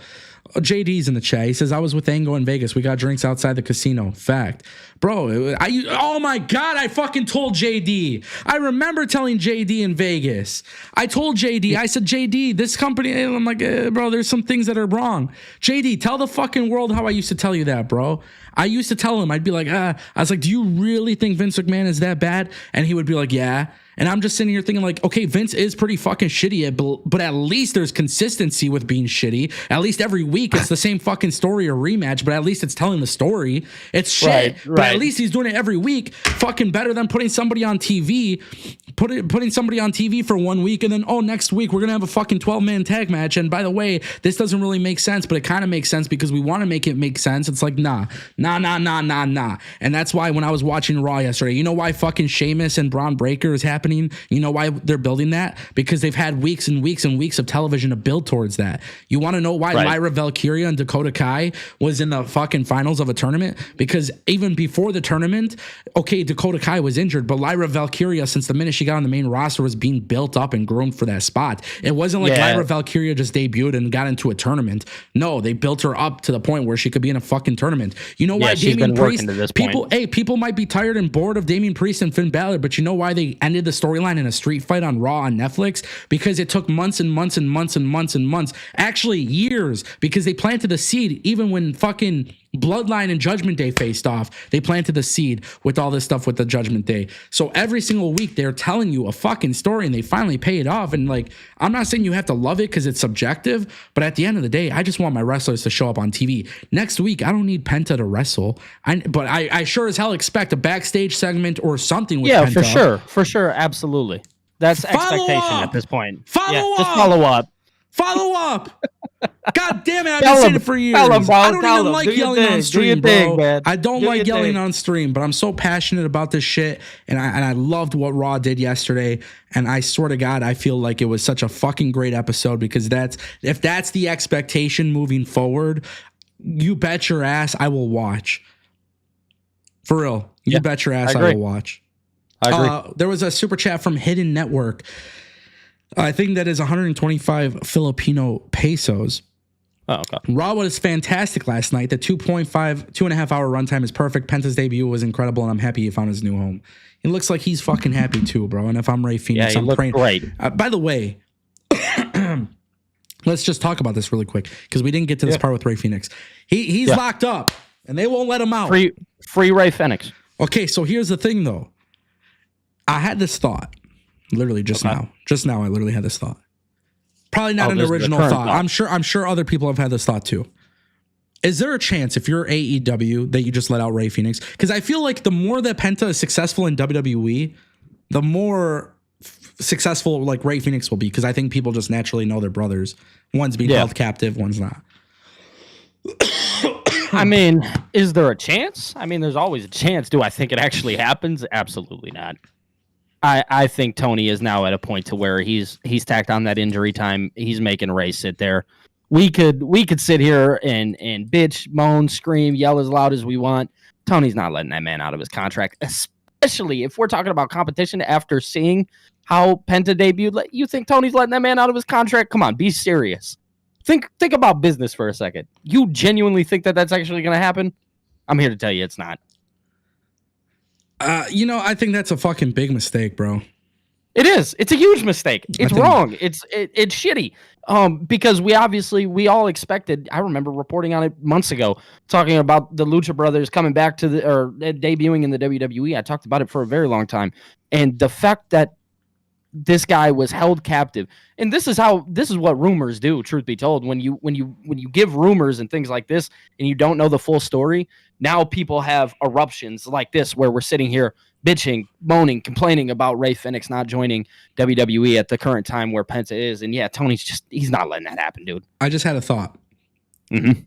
JD's in the chat. He says, I was with Ango in Vegas. We got drinks outside the casino. Fact. Bro, oh my God, I fucking told JD. I remember telling JD in Vegas. I told JD, I said, JD, this company, I'm like, bro, there's some things that are wrong. JD, tell the fucking world how I used to tell you that, bro. I used to tell him, I'd be like, I was like, do you really think Vince McMahon is that bad? And he would be like, yeah. And I'm just sitting here thinking like, okay, Vince is pretty fucking shitty, but at least there's consistency with being shitty. At least every week it's the same fucking story or rematch, but at least it's telling the story. It's shit, but at least he's doing it every week. Fucking better than putting somebody on TV, putting somebody on TV for 1 week and then, oh, next week we're going to have a fucking 12-man tag match. And by the way, this doesn't really make sense, but it kind of makes sense because we want to make it make sense. It's like, nah. And that's why when I was watching Raw yesterday, you know why fucking Sheamus and Braun Breaker is happening? You know why they're building that? Because they've had weeks and weeks and weeks of television to build towards that. You want to know why Lyra Valkyria and Dakota Kai was in the fucking finals of a tournament? Because even before the tournament, okay, Dakota Kai was injured, but Lyra Valkyria, since the minute she got on the main roster, was being built up and groomed for that spot. It wasn't like Lyra Valkyria just debuted and got into a tournament. No, they built her up to the point where she could be in a fucking tournament. You know why Damian Priest, people might be tired and bored of Damian Priest and Finn Balor, but you know why they ended the storyline in a street fight on Raw on Netflix? Because it took months and months and months and months and months, actually years, because they planted the seed. Even when fucking Bloodline and Judgment Day faced off, they planted the seed with all this stuff with the Judgment Day. So every single week they're telling you a fucking story and they finally pay it off. And like, I'm not saying you have to love it because it's subjective, but at the end of the day, I just want my wrestlers to show up on TV. Next week, I don't need Penta to wrestle, but I sure as hell expect a backstage segment or something with Penta. For sure, absolutely. That's expectation at this point. Just follow up. Follow up. God damn it, I've Tell been saying him. it for years. Tell him, bro. I don't Tell even him. like Do your yelling thing. on Do stream, your bro. thing, man. I don't Do like your yelling thing. on stream, but I'm so passionate about this shit, and I loved what Raw did yesterday, and I swear to God, I feel like it was such a fucking great episode because if that's the expectation moving forward, you bet your ass I will watch. For real. You bet your ass I will watch. I agree. There was a super chat from Hidden Network. I think that is 125 Filipino pesos. Oh, okay. Raw was fantastic last night. The 2.5 hour runtime is perfect. Penta's debut was incredible, and I'm happy he found his new home. It looks like he's fucking happy too, bro. And if I'm Ray Phoenix, Yeah, he I'm looked praying. great. By the way, let's just talk about this really quick because we didn't get to this part with Ray Phoenix. He's locked up, and they won't let him out. Free Ray Phoenix. Okay, so here's the thing, though. I had this thought, literally just now. Just now, I literally had this thought. Probably not an original thought. I'm sure other people have had this thought too. Is there a chance if you're AEW that you just let out Ray Phoenix? Because I feel like the more that Penta is successful in WWE, the more successful like Ray Phoenix will be. Because I think people just naturally know they're brothers. One's being held captive, one's not. I mean, is there a chance? I mean, there's always a chance. Do I think it actually happens? Absolutely not. I think Tony is now at a point to where he's tacked on that injury time. He's making Ray sit there. We could sit here and bitch, moan, scream, yell as loud as we want. Tony's not letting that man out of his contract, especially if we're talking about competition after seeing how Penta debuted. You think Tony's letting that man out of his contract? Come on, be serious. Think about business for a second. You genuinely think that that's actually going to happen? I'm here to tell you it's not. I think that's a fucking big mistake, bro. It is. It's a huge mistake. It's wrong. It's shitty. Because we all expected. I remember reporting on it months ago, talking about the Lucha Brothers coming back to debuting in the WWE. I talked about it for a very long time, and the fact that this guy was held captive, and this is what rumors do. Truth be told, when you give rumors and things like this, and you don't know the full story, now people have eruptions like this, where we're sitting here bitching, moaning, complaining about Ray Phoenix not joining WWE at the current time where Penta is. And yeah, Tony's he's not letting that happen, dude. I just had a thought. Mm-hmm.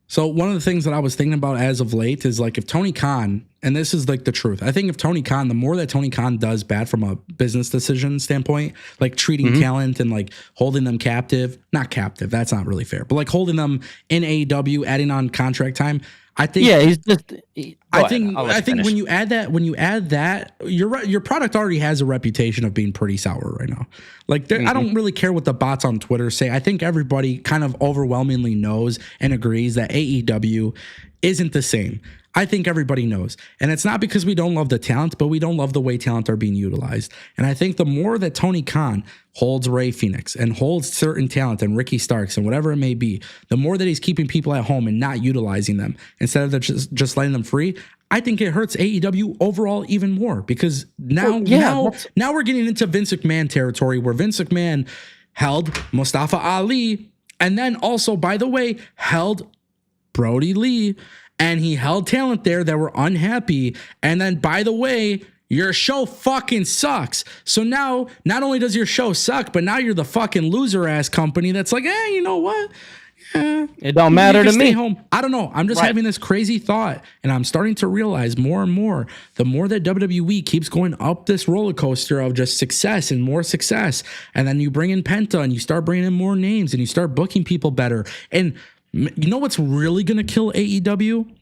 So one of the things that I was thinking about as of late is like if Tony Khan, and this is like the truth, I think if Tony Khan, the more that Tony Khan does bad from a business decision standpoint, like treating talent and like holding them captive, not captive, that's not really fair, but like holding them in AEW, adding on contract time, I think. Yeah, he's just. I think when you add that, your product already has a reputation of being pretty sour right now. Like I don't really care what the bots on Twitter say. I think everybody kind of overwhelmingly knows and agrees that AEW isn't the same. I think everybody knows. And it's not because we don't love the talent, but we don't love the way talent are being utilized. And I think the more that Tony Khan holds Ray Phoenix and holds certain talent and Ricky Starks and whatever it may be, the more that he's keeping people at home and not utilizing them instead of just letting them free, I think it hurts AEW overall even more because now we're getting into Vince McMahon territory where Vince McMahon held Mustafa Ali and then also, by the way, held Brody Lee. And he held talent there that were unhappy. And then, by the way, your show fucking sucks. So now, not only does your show suck, but now you're the fucking loser ass company that's like, you know what? It don't matter to me. Home. I don't know. I'm just having this crazy thought. And I'm starting to realize more and more, the more that WWE keeps going up this roller coaster of just success and more success. And then you bring in Penta and you start bringing in more names and you start booking people better. And you know what's really going to kill AEW?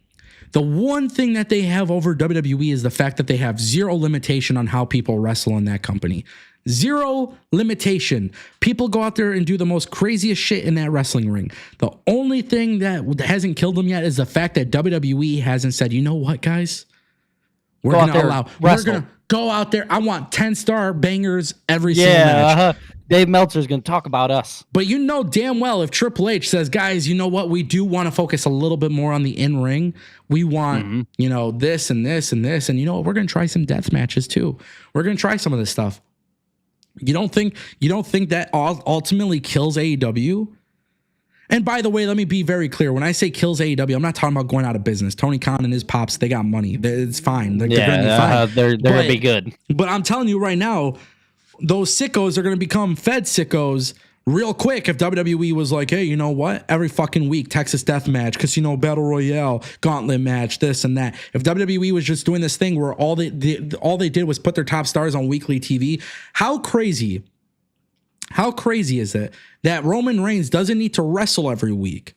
The one thing that they have over WWE is the fact that they have zero limitation on how people wrestle in that company. Zero limitation. People go out there and do the most craziest shit in that wrestling ring. The only thing that hasn't killed them yet is the fact that WWE hasn't said, you know what, guys? We're going to go out there. I want 10-star bangers every single match. Dave Meltzer's going to talk about us. But you know damn well if Triple H says, guys, you know what? We do want to focus a little bit more on the in-ring. We want, this and this and this. And you know what? We're going to try some death matches too. We're going to try some of this stuff. You don't think that ultimately kills AEW? And by the way, let me be very clear. When I say kills AEW, I'm not talking about going out of business. Tony Khan and his pops, they got money. It's fine. They're going to be fine. They're going to be good. But I'm telling you right now, those sickos are going to become fed sickos real quick if WWE was like, hey, you know what? Every fucking week, Texas Death Match, Casino Battle Royale, Gauntlet Match, this and that. If WWE was just doing this thing where all they did was put their top stars on weekly TV, how crazy is it that Roman Reigns doesn't need to wrestle every week?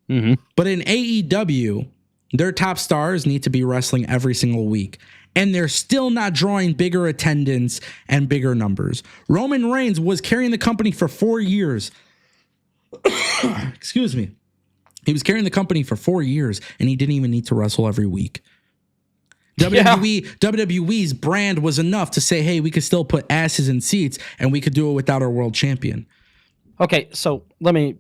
Mm-hmm. But in AEW, their top stars need to be wrestling every single week. And they're still not drawing bigger attendance and bigger numbers. Roman Reigns was carrying the company for 4 years. Excuse me. He was carrying the company for 4 years, and he didn't even need to wrestle every week. WWE's brand was enough to say, hey, we could still put asses in seats, and we could do it without our world champion. Okay, so let me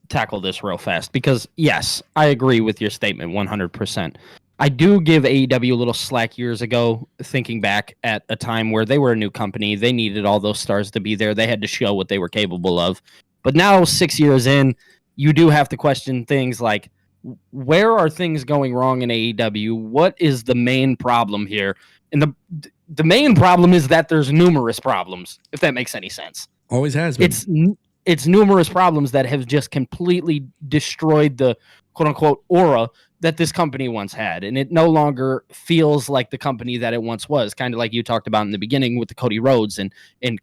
tackle this real fast, because yes, I agree with your statement 100%. I do give AEW a little slack years ago, thinking back at a time where they were a new company. They needed all those stars to be there. They had to show what they were capable of. But now, 6 years in, you do have to question things like, where are things going wrong in AEW? What is the main problem here? And the main problem is that there's numerous problems, if that makes any sense. Always has been. It's numerous problems that have just completely destroyed the quote-unquote aura that this company once had, and it no longer feels like the company that it once was, kind of like you talked about in the beginning with the Cody Rhodes and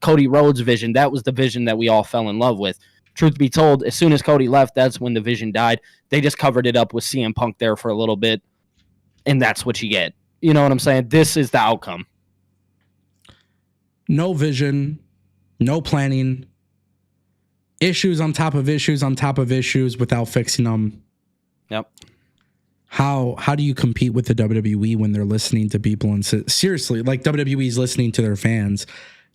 Cody Rhodes' vision. That was the vision that we all fell in love with. Truth be told, as soon as Cody left, that's when the vision died. They just covered it up with CM Punk there for a little bit, and that's what you get. You know what I'm saying? This is the outcome. No vision, no planning, issues on top of issues on top of issues without fixing them. Yep. How do you compete with the WWE when they're listening to people and seriously, like WWE's listening to their fans?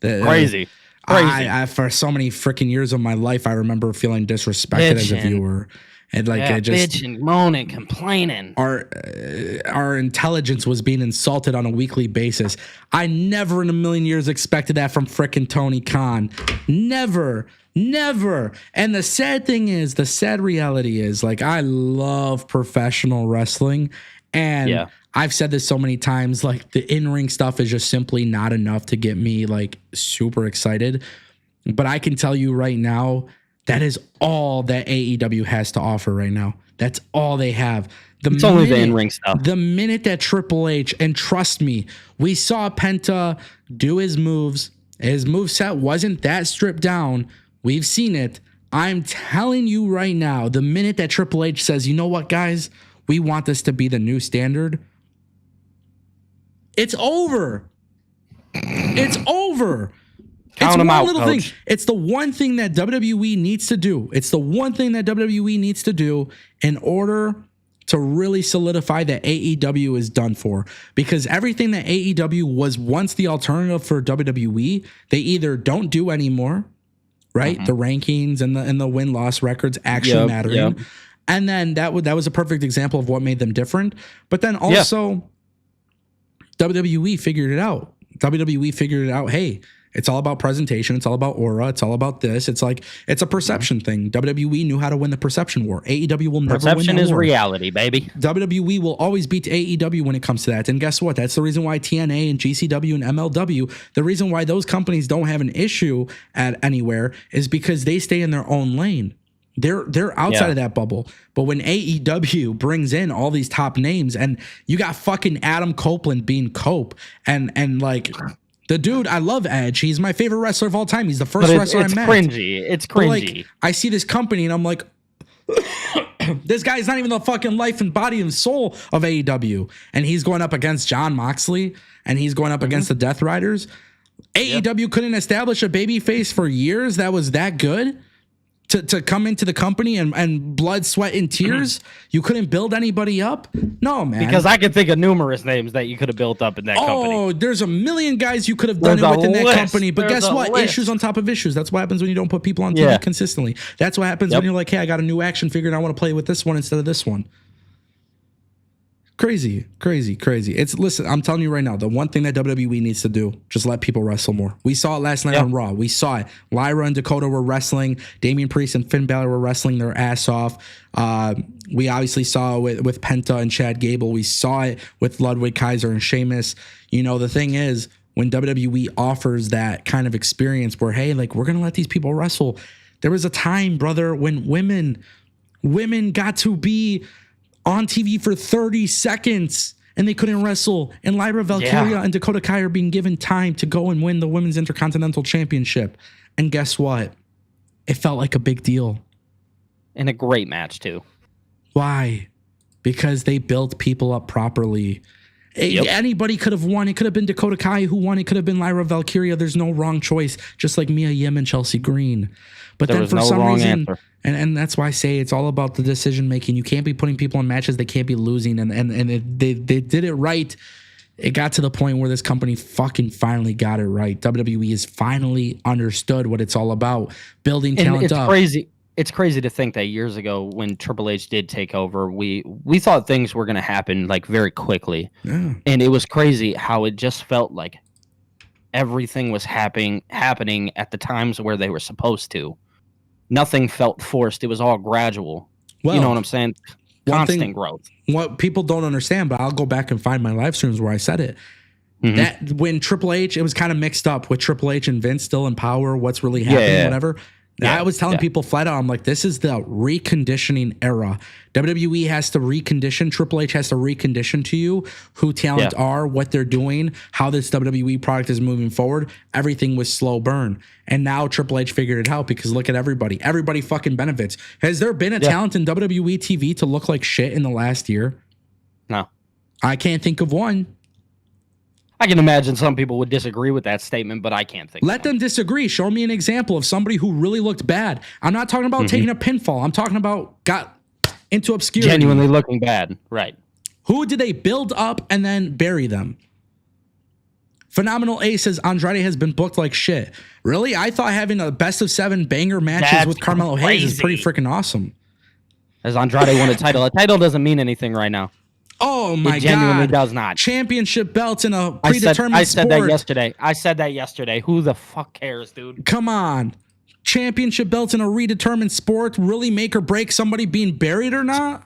Crazy. I for so many freaking years of my life, I remember feeling disrespected as a viewer, and like I just bitching, moaning, complaining. Our intelligence was being insulted on a weekly basis. I never in a million years expected that from frickin' Tony Khan. Never. And the sad reality is, like, I love professional wrestling, and I've said this so many times, like, the in-ring stuff is just simply not enough to get me like super excited. But I can tell you right now, that is all that AEW has to offer right now. That's all they have. It's only the in-ring stuff. The minute that Triple H, and trust me, we saw Penta do his moves. His moveset wasn't that stripped down. We've seen it. I'm telling you right now, the minute that Triple H says, you know what, guys, we want this to be the new standard, it's over. It's over. Count them out, Coach. It's the one thing that WWE needs to do. It's the one thing that WWE needs to do in order to really solidify that AEW is done for. Because everything that AEW was once the alternative for WWE, they either don't do anymore, right? The rankings and the win-loss records actually mattering. Yep. And then that was a perfect example of what made them different. But then also WWE figured it out. WWE figured it out. Hey, it's all about presentation. It's all about aura. It's all about this. It's like, it's a perception thing. WWE knew how to win the perception war. AEW will never win that war. Perception is reality, baby. WWE will always beat AEW when it comes to that. And guess what? That's the reason why TNA and GCW and MLW, the reason why those companies don't have an issue at anywhere is because they stay in their own lane. They're outside of that bubble. But when AEW brings in all these top names, and you got fucking Adam Copeland being Cope, and like the dude, I love Edge. He's my favorite wrestler of all time. He's the first wrestler I met. It's cringy. But like, I see this company and I'm like, this guy's not even the fucking life and body and soul of AEW. And he's going up against Jon Moxley, and he's going up against the Death Riders. AEW couldn't establish a babyface for years that was that good to come into the company and blood, sweat, and tears. You couldn't build anybody up? No, man. Because I can think of numerous names that you could have built up in that company. Oh, there's a million guys you could have done it within that company. But guess what? Issues on top of issues. That's what happens when you don't put people on TV consistently. That's what happens when you're like, hey, I got a new action figure and I want to play with this one instead of this one. Crazy. Listen, I'm telling you right now, the one thing that WWE needs to do, just let people wrestle more. We saw it last night on Raw. We saw it. Lyra and Dakota were wrestling. Damian Priest and Finn Balor were wrestling their ass off. We obviously saw it with Penta and Chad Gable. We saw it with Ludwig Kaiser and Sheamus. You know, the thing is, when WWE offers that kind of experience where, hey, like, we're going to let these people wrestle. There was a time, brother, when women got to be on TV for 30 seconds and they couldn't wrestle. And Lyra Valkyria and Dakota Kai are being given time to go and win the Women's Intercontinental Championship. And guess what? It felt like a big deal. And a great match, too. Why? Because they built people up properly. Anybody could have won. It could have been Dakota Kai who won. It could have been Lyra Valkyria. There's no wrong choice, just like Mia Yim and Chelsea Green. But then for some reason, and that's why I say it's all about the decision making. You can't be putting people in matches. They can't be losing. They did it right. It got to the point where this company fucking finally got it right. WWE has finally understood what it's all about. Building talent up. Crazy. It's crazy to think that years ago when Triple H did take over, we thought things were going to happen like very quickly. Yeah. And it was crazy how it just felt like everything was happening at the times where they were supposed to. Nothing felt forced. It was all gradual. Well, you know what I'm saying? Constant growth. What people don't understand, but I'll go back and find my live streams where I said it. That when Triple H, it was kind of mixed up with Triple H and Vince still in power, what's really happening, whatever. I was telling people flat out, I'm like, this is the reconditioning era. WWE has to recondition. Triple H has to recondition to you who talent are, what they're doing, how this WWE product is moving forward. Everything was slow burn. And now Triple H figured it out because look at everybody. Everybody fucking benefits. Has there been a talent in WWE TV to look like shit in the last year? No. I can't think of one. I can imagine some people would disagree with that statement, but I can't think. Let them disagree. Show me an example of somebody who really looked bad. I'm not talking about taking a pinfall. I'm talking about got into obscurity. Genuinely looking bad. Right. Who did they build up and then bury them? Phenomenal Ace says Andrade has been booked like shit. Really? I thought having a best of 7 banger matches with Carmelo Hayes is pretty freaking awesome. As Andrade won a title. A title doesn't mean anything right now. Oh my God. It genuinely does not. Championship belts in a predetermined I said sport. I said that yesterday. Who the fuck cares, dude? Come on. Championship belts in a redetermined sport really make or break somebody being buried or not?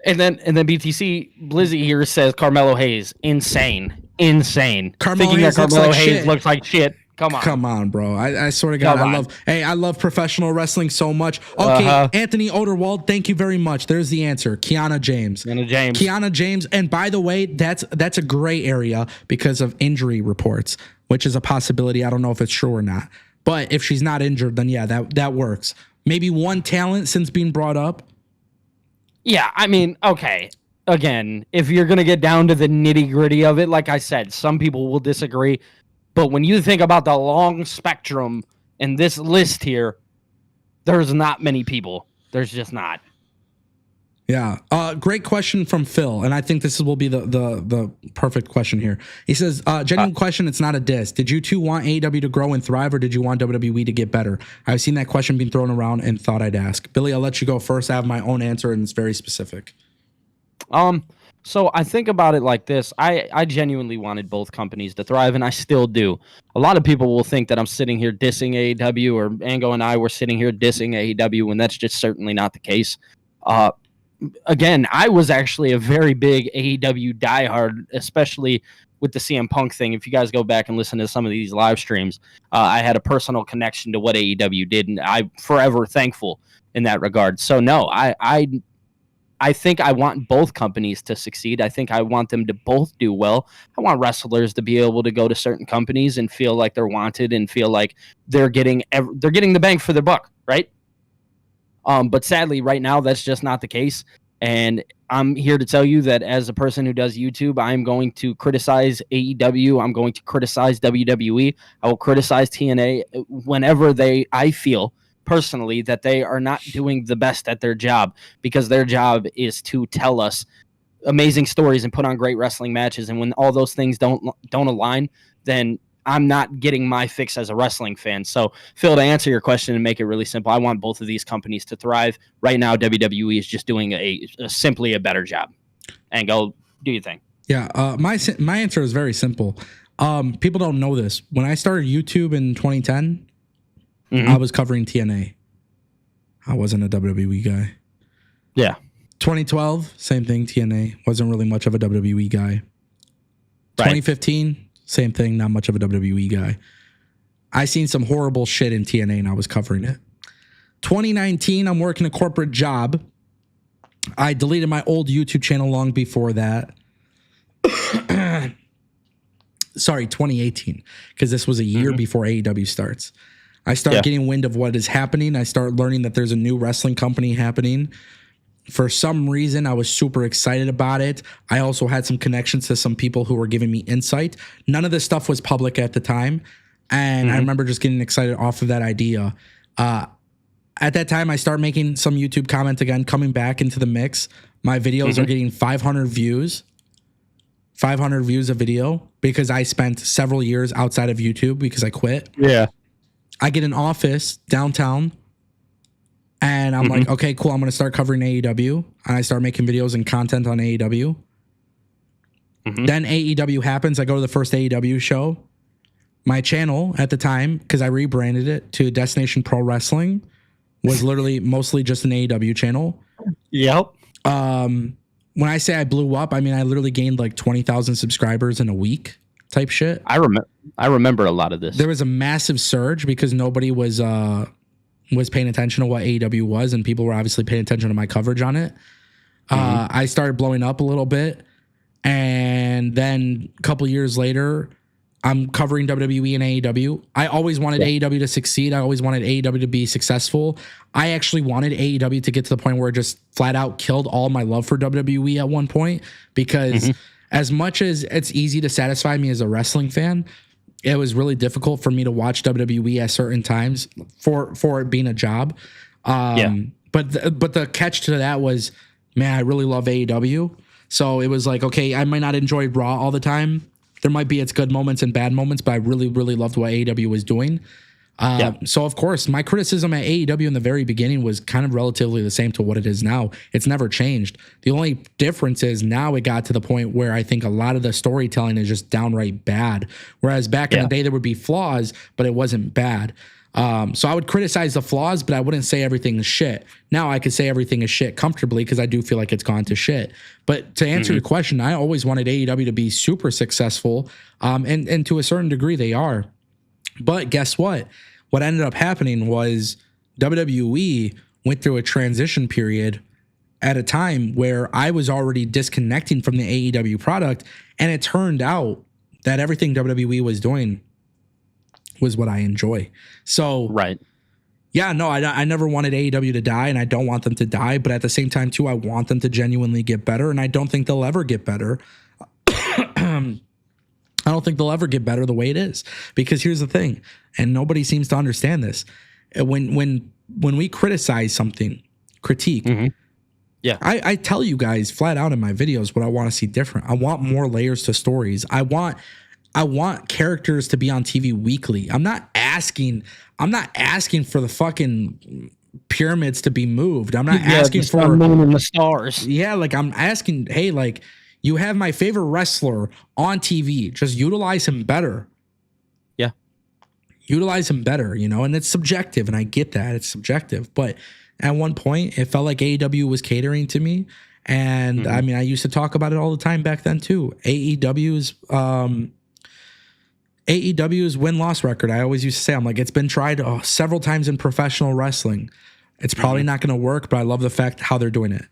And then BTC Blizzy here says Carmelo Hayes. Insane. Carmelo Thinking Hayes that Carmelo looks like Hayes shit. Looks like shit. Come on, bro. I swear to God, I love professional wrestling so much. Okay, Anthony Oderwald, thank you very much. There's the answer. Kiana James. And by the way, that's a gray area because of injury reports, which is a possibility. I don't know if it's true or not. But if she's not injured, then yeah, that works. Maybe one talent since being brought up. Yeah, I mean, okay. Again, if you're going to get down to the nitty-gritty of it, like I said, some people will disagree. But when you think about the long spectrum in this list here, there's not many people. There's just not. Yeah. Great question from Phil. And I think this will be the perfect question here. He says, genuine question. It's not a diss. Did you two want AEW to grow and thrive, or did you want WWE to get better? I've seen that question being thrown around and thought I'd ask. Billy, I'll let you go first. I have my own answer, and it's very specific. So I think about it like this. I genuinely wanted both companies to thrive, and I still do. A lot of people will think that I'm sitting here dissing AEW, or Ango and I were sitting here dissing AEW, and that's just certainly not the case. Again, I was actually a very big AEW diehard, especially with the CM Punk thing. If you guys go back and listen to some of these live streams, I had a personal connection to what AEW did, and I'm forever thankful in that regard. So no, I think I want both companies to succeed. I think I want them to both do well. I want wrestlers to be able to go to certain companies and feel like they're wanted and feel like they're getting the bang for their buck, right? But sadly, right now, that's just not the case. And I'm here to tell you that as a person who does YouTube, I'm going to criticize AEW. I'm going to criticize WWE. I will criticize TNA whenever I feel personally that they are not doing the best at their job, because their job is to tell us amazing stories and put on great wrestling matches. And when all those things don't align, then I'm not getting my fix as a wrestling fan. So Phil, to answer your question and make it really simple, I want both of these companies to thrive. Right now, WWE is just doing simply a better job. And go do your thing. Yeah. My answer is very simple. People don't know this. When I started YouTube in 2010, I was covering TNA. I wasn't a WWE guy. Yeah. 2012, same thing, TNA. Wasn't really much of a WWE guy. Right. 2015, Same thing, not much of a WWE guy. I seen some horrible shit in TNA and I was covering it. 2019, I'm working a corporate job. I deleted my old YouTube channel long before that. Sorry, 2018, because this was a year before AEW starts. I start getting wind of what is happening. I start learning that there's a new wrestling company happening. For some reason, I was super excited about it. I also had some connections to some people who were giving me insight. None of this stuff was public at the time. And I remember just getting excited off of that idea. At that time, I start making some YouTube comments again, coming back into the mix. My videos are getting 500 views. 500 views a video because I spent several years outside of YouTube because I quit. Yeah. I get an office downtown and I'm like, okay, cool. I'm going to start covering AEW. And I start making videos and content on AEW. Then AEW happens. I go to the first AEW show. My channel at the time, because I rebranded it to Destination Pro Wrestling, was literally mostly just an AEW channel. Yep. When I say I blew up, I mean, I literally gained like 20,000 subscribers in a week type shit. I remember a lot of this. There was a massive surge because nobody was paying attention to what AEW was, and people were obviously paying attention to my coverage on it. I started blowing up a little bit, and then a couple years later, I'm covering WWE and AEW. I always wanted AEW to succeed. I always wanted AEW to be successful. I actually wanted AEW to get to the point where it just flat out killed all my love for WWE at one point, because as much as it's easy to satisfy me as a wrestling fan, it was really difficult for me to watch WWE at certain times for it being a job. But the catch to that was, man, I really love AEW. So it was like, okay, I might not enjoy Raw all the time. There might be its good moments and bad moments, but I really, really loved what AEW was doing. So, of course, my criticism at AEW in the very beginning was kind of relatively the same to what it is now. It's never changed. The only difference is now it got to the point where I think a lot of the storytelling is just downright bad. Whereas back in the day, there would be flaws, but it wasn't bad. So I would criticize the flaws, but I wouldn't say everything is shit. Now I could say everything is shit comfortably because I do feel like it's gone to shit. But to answer your question, I always wanted AEW to be super successful. And to a certain degree they are. But guess what? What ended up happening was WWE went through a transition period at a time where I was already disconnecting from the AEW product. And it turned out that everything WWE was doing was what I enjoy. So, yeah, no, I never wanted AEW to die, and I don't want them to die. But at the same time, too, I want them to genuinely get better, and I don't think they'll ever get better. I don't think they'll ever get better the way it is, because here's the thing, and nobody seems to understand this. When we criticize something, critique, I tell you guys flat out in my videos what I want to see different. I want more layers to stories. I want characters to be on TV weekly. I'm not asking for the fucking pyramids to be moved. I'm not asking for the moon and the stars. Yeah, like I'm asking, hey, like you have my favorite wrestler on TV. Just utilize him better. Yeah. Utilize him better, you know, and it's subjective, and I get that. It's subjective. But at one point, it felt like AEW was catering to me. And I mean, I used to talk about it all the time back then too. AEW's win-loss record, I always used to say, I'm like, it's been tried several times in professional wrestling. It's probably not going to work, but I love the fact how they're doing it.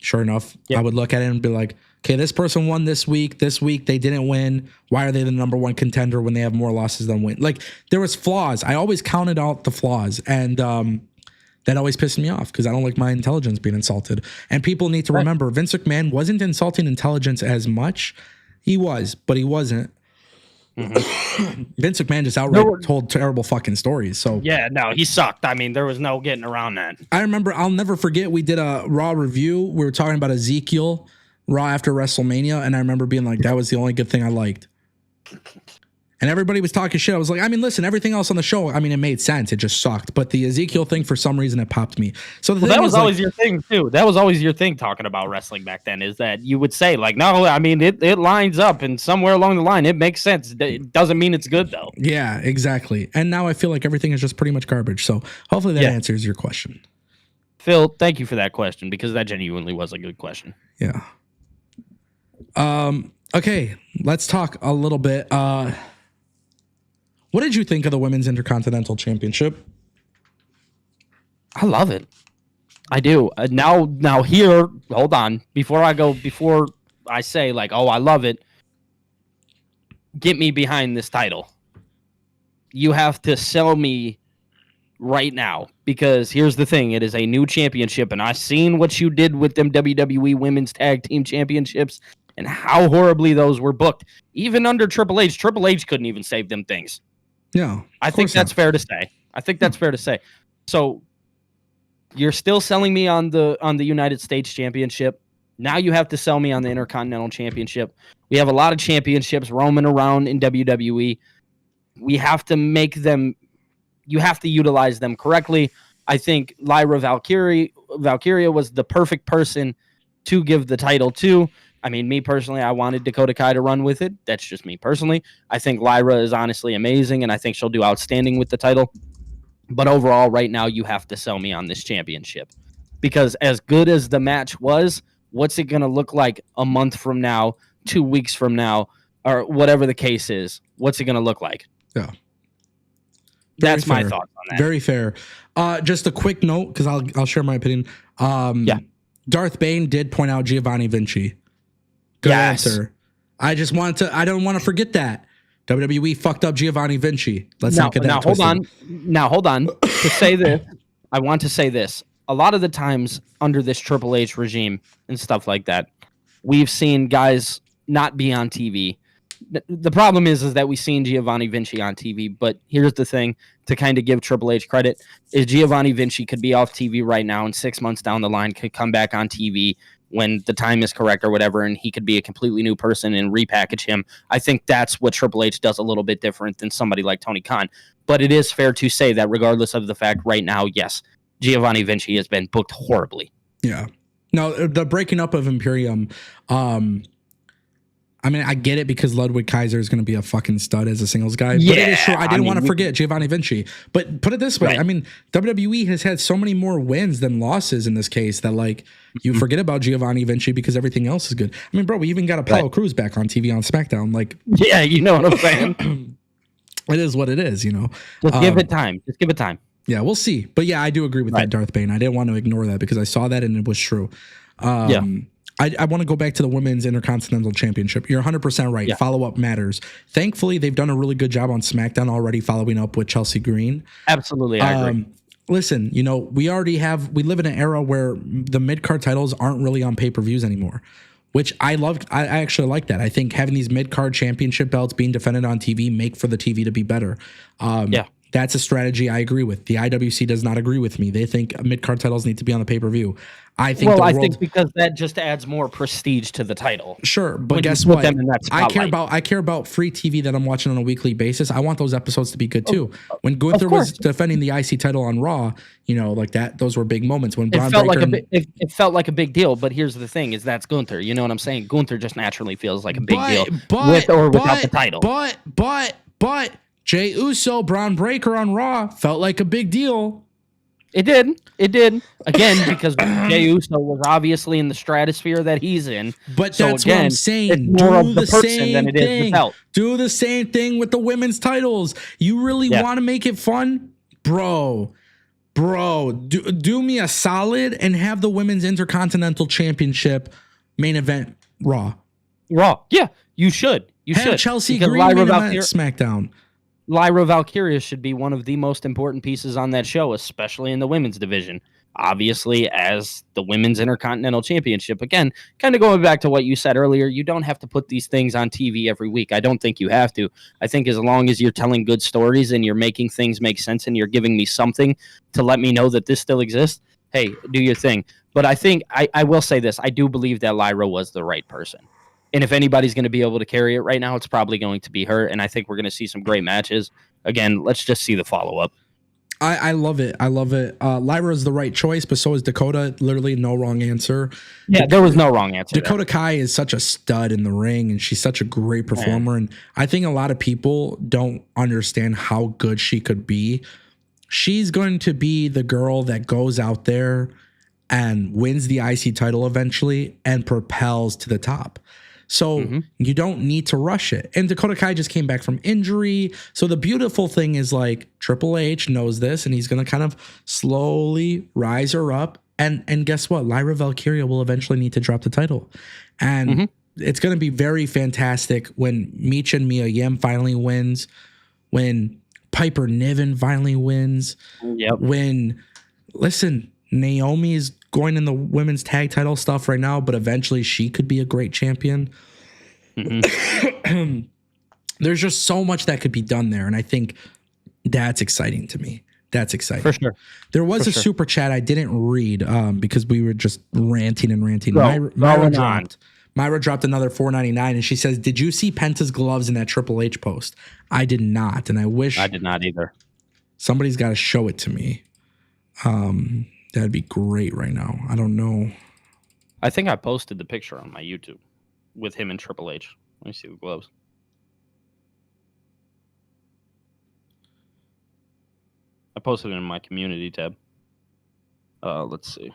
Sure enough, I would look at it and be like, okay, this person won this week. This week they didn't win. Why are they the number one contender when they have more losses than win? Like, there was flaws. I always counted out the flaws, and that always pissed me off because I don't like my intelligence being insulted. And people need to remember, Vince McMahon wasn't insulting intelligence as much. He was, but he wasn't. Vince McMahon just outright told terrible fucking stories. So yeah, no, he sucked. I mean, there was no getting around that. I remember, I'll never forget, we did a Raw review. We were talking about Ezekiel Raw after WrestleMania, and I remember being like, that was the only good thing I liked. And everybody was talking shit. I was like, I mean, listen, everything else on the show, I mean, it made sense. It just sucked. But the Ezekiel thing, for some reason, it popped me. So that was always your thing, too. That was always your thing talking about wrestling back then, is that you would say, like, no, I mean, it lines up, and somewhere along the line, it makes sense. It doesn't mean it's good, though. Yeah, exactly. And now I feel like everything is just pretty much garbage. So hopefully that answers your question. Phil, thank you for that question, because that genuinely was a good question. Yeah. Okay, let's talk a little bit. What did you think of the Women's Intercontinental Championship? I love it. I do. Now here, hold on. Before I say like, oh, I love it. Get me behind this title. You have to sell me right now, because here's the thing: it is a new championship, and I've seen what you did with them WWE Women's Tag Team Championships and how horribly those were booked. Even under Triple H couldn't even save them things. No, I think that's fair to say. So you're still selling me on the United States Championship. Now you have to sell me on the Intercontinental Championship. We have a lot of championships roaming around in WWE. We have to make them. You have to utilize them correctly. I think Lyra Valkyria was the perfect person to give the title to. I mean, me personally, I wanted Dakota Kai to run with it. That's just me personally. I think Lyra is honestly amazing, and I think she'll do outstanding with the title. But overall, right now, you have to sell me on this championship. Because as good as the match was, what's it going to look like a month from now, 2 weeks from now, or whatever the case is? What's it going to look like? Yeah. That's my thoughts on that. Very fair. Just a quick note, because I'll share my opinion. Darth Bane did point out Giovanni Vinci. Good answer. I don't want to forget that. WWE fucked up Giovanni Vinci. Let's not get that twisted. Hold on. To say this, I want to say this. A lot of the times under this Triple H regime and stuff like that, we've seen guys not be on TV. The problem is that we've seen Giovanni Vinci on TV, but here's the thing, to kind of give Triple H credit, is Giovanni Vinci could be off TV right now, and 6 months down the line could come back on TV when the time is correct or whatever, and he could be a completely new person and repackage him. I think that's what Triple H does a little bit different than somebody like Tony Khan. But it is fair to say that regardless of the fact right now, yes, Giovanni Vinci has been booked horribly. Yeah. Now, the breaking up of Imperium, I mean, I get it because Ludwig Kaiser is going to be a fucking stud as a singles guy. Yeah, but it is true. I didn't want to forget Giovanni Vinci. But put it this way. Right. I mean, WWE has had so many more wins than losses in this case that, like, you forget about Giovanni Vinci because everything else is good. I mean, bro, we even got Apollo Crews back on TV on SmackDown. Like, yeah, you know what I'm saying? It is what it is, you know. Just give it time. Just give it time. Yeah, we'll see. But yeah, I do agree with that, Darth Bane. I didn't want to ignore that because I saw that and it was true. I want to go back to the Women's Intercontinental Championship. You're 100% right. Yeah. Follow-up matters. Thankfully, they've done a really good job on SmackDown already following up with Chelsea Green. Absolutely, I agree. Listen, you know, we live in an era where the mid-card titles aren't really on pay-per-views anymore, which I love. I actually like that. I think having these mid-card championship belts being defended on TV make for the TV to be better. That's a strategy I agree with. The IWC does not agree with me. They think mid-card titles need to be on the pay-per-view. I think because that just adds more prestige to the title. Sure, but guess what? I care about free TV that I'm watching on a weekly basis. I want those episodes to be good too. When Gunther was defending the IC title on Raw, you know, like that, those were big moments. When Braun it felt like a big deal. But here's the thing: is that's Gunther. You know what I'm saying? Gunther just naturally feels like a big deal, with or without the title. But Jey Uso, Braun Breaker on Raw felt like a big deal. It did. Again, because Jey Uso was obviously in the stratosphere that he's in. But that's what I'm saying. It's more of the person than it is the belt. Do the same thing with the women's titles. You really want to make it fun? Bro, do me a solid and have the Women's Intercontinental Championship main event Raw. Yeah, you should. Have Chelsea Green main event SmackDown. Lyra Valkyria should be one of the most important pieces on that show, especially in the women's division. Obviously, as the Women's Intercontinental Championship. Again, kind of going back to what you said earlier, you don't have to put these things on TV every week. I don't think you have to. I think as long as you're telling good stories and you're making things make sense and you're giving me something to let me know that this still exists, hey, do your thing. But I think, I will say this, I do believe that Lyra was the right person. And if anybody's going to be able to carry it right now, it's probably going to be her. And I think we're going to see some great matches. Again, let's just see the follow-up. I love it. Lyra is the right choice, but so is Dakota. Literally no wrong answer. Yeah, there was no wrong answer. Dakota Kai is such a stud in the ring, and she's such a great performer. And I think a lot of people don't understand how good she could be. She's going to be the girl that goes out there and wins the IC title eventually and propels to the top. So you don't need to rush it. And Dakota Kai just came back from injury. So the beautiful thing is like Triple H knows this and he's going to kind of slowly rise her up. And guess what? Lyra Valkyria will eventually need to drop the title. And it's going to be very fantastic when Micha and Mia Yim finally wins, when Piper Niven finally wins, when, listen, Naomi is going in the women's tag title stuff right now, but eventually she could be a great champion. There's just so much that could be done there. And I think that's exciting to me. That's exciting. For sure. There was a super chat I didn't read because we were just ranting and ranting. Myra dropped another $4.99 and she says, did you see Penta's gloves in that Triple H post? I did not. And I wish I did not either. Somebody's got to show it to me. That'd be great right now. I don't know. I think I posted the picture on my YouTube with him and Triple H. Let me see the gloves. I posted it in my community tab. Let's see.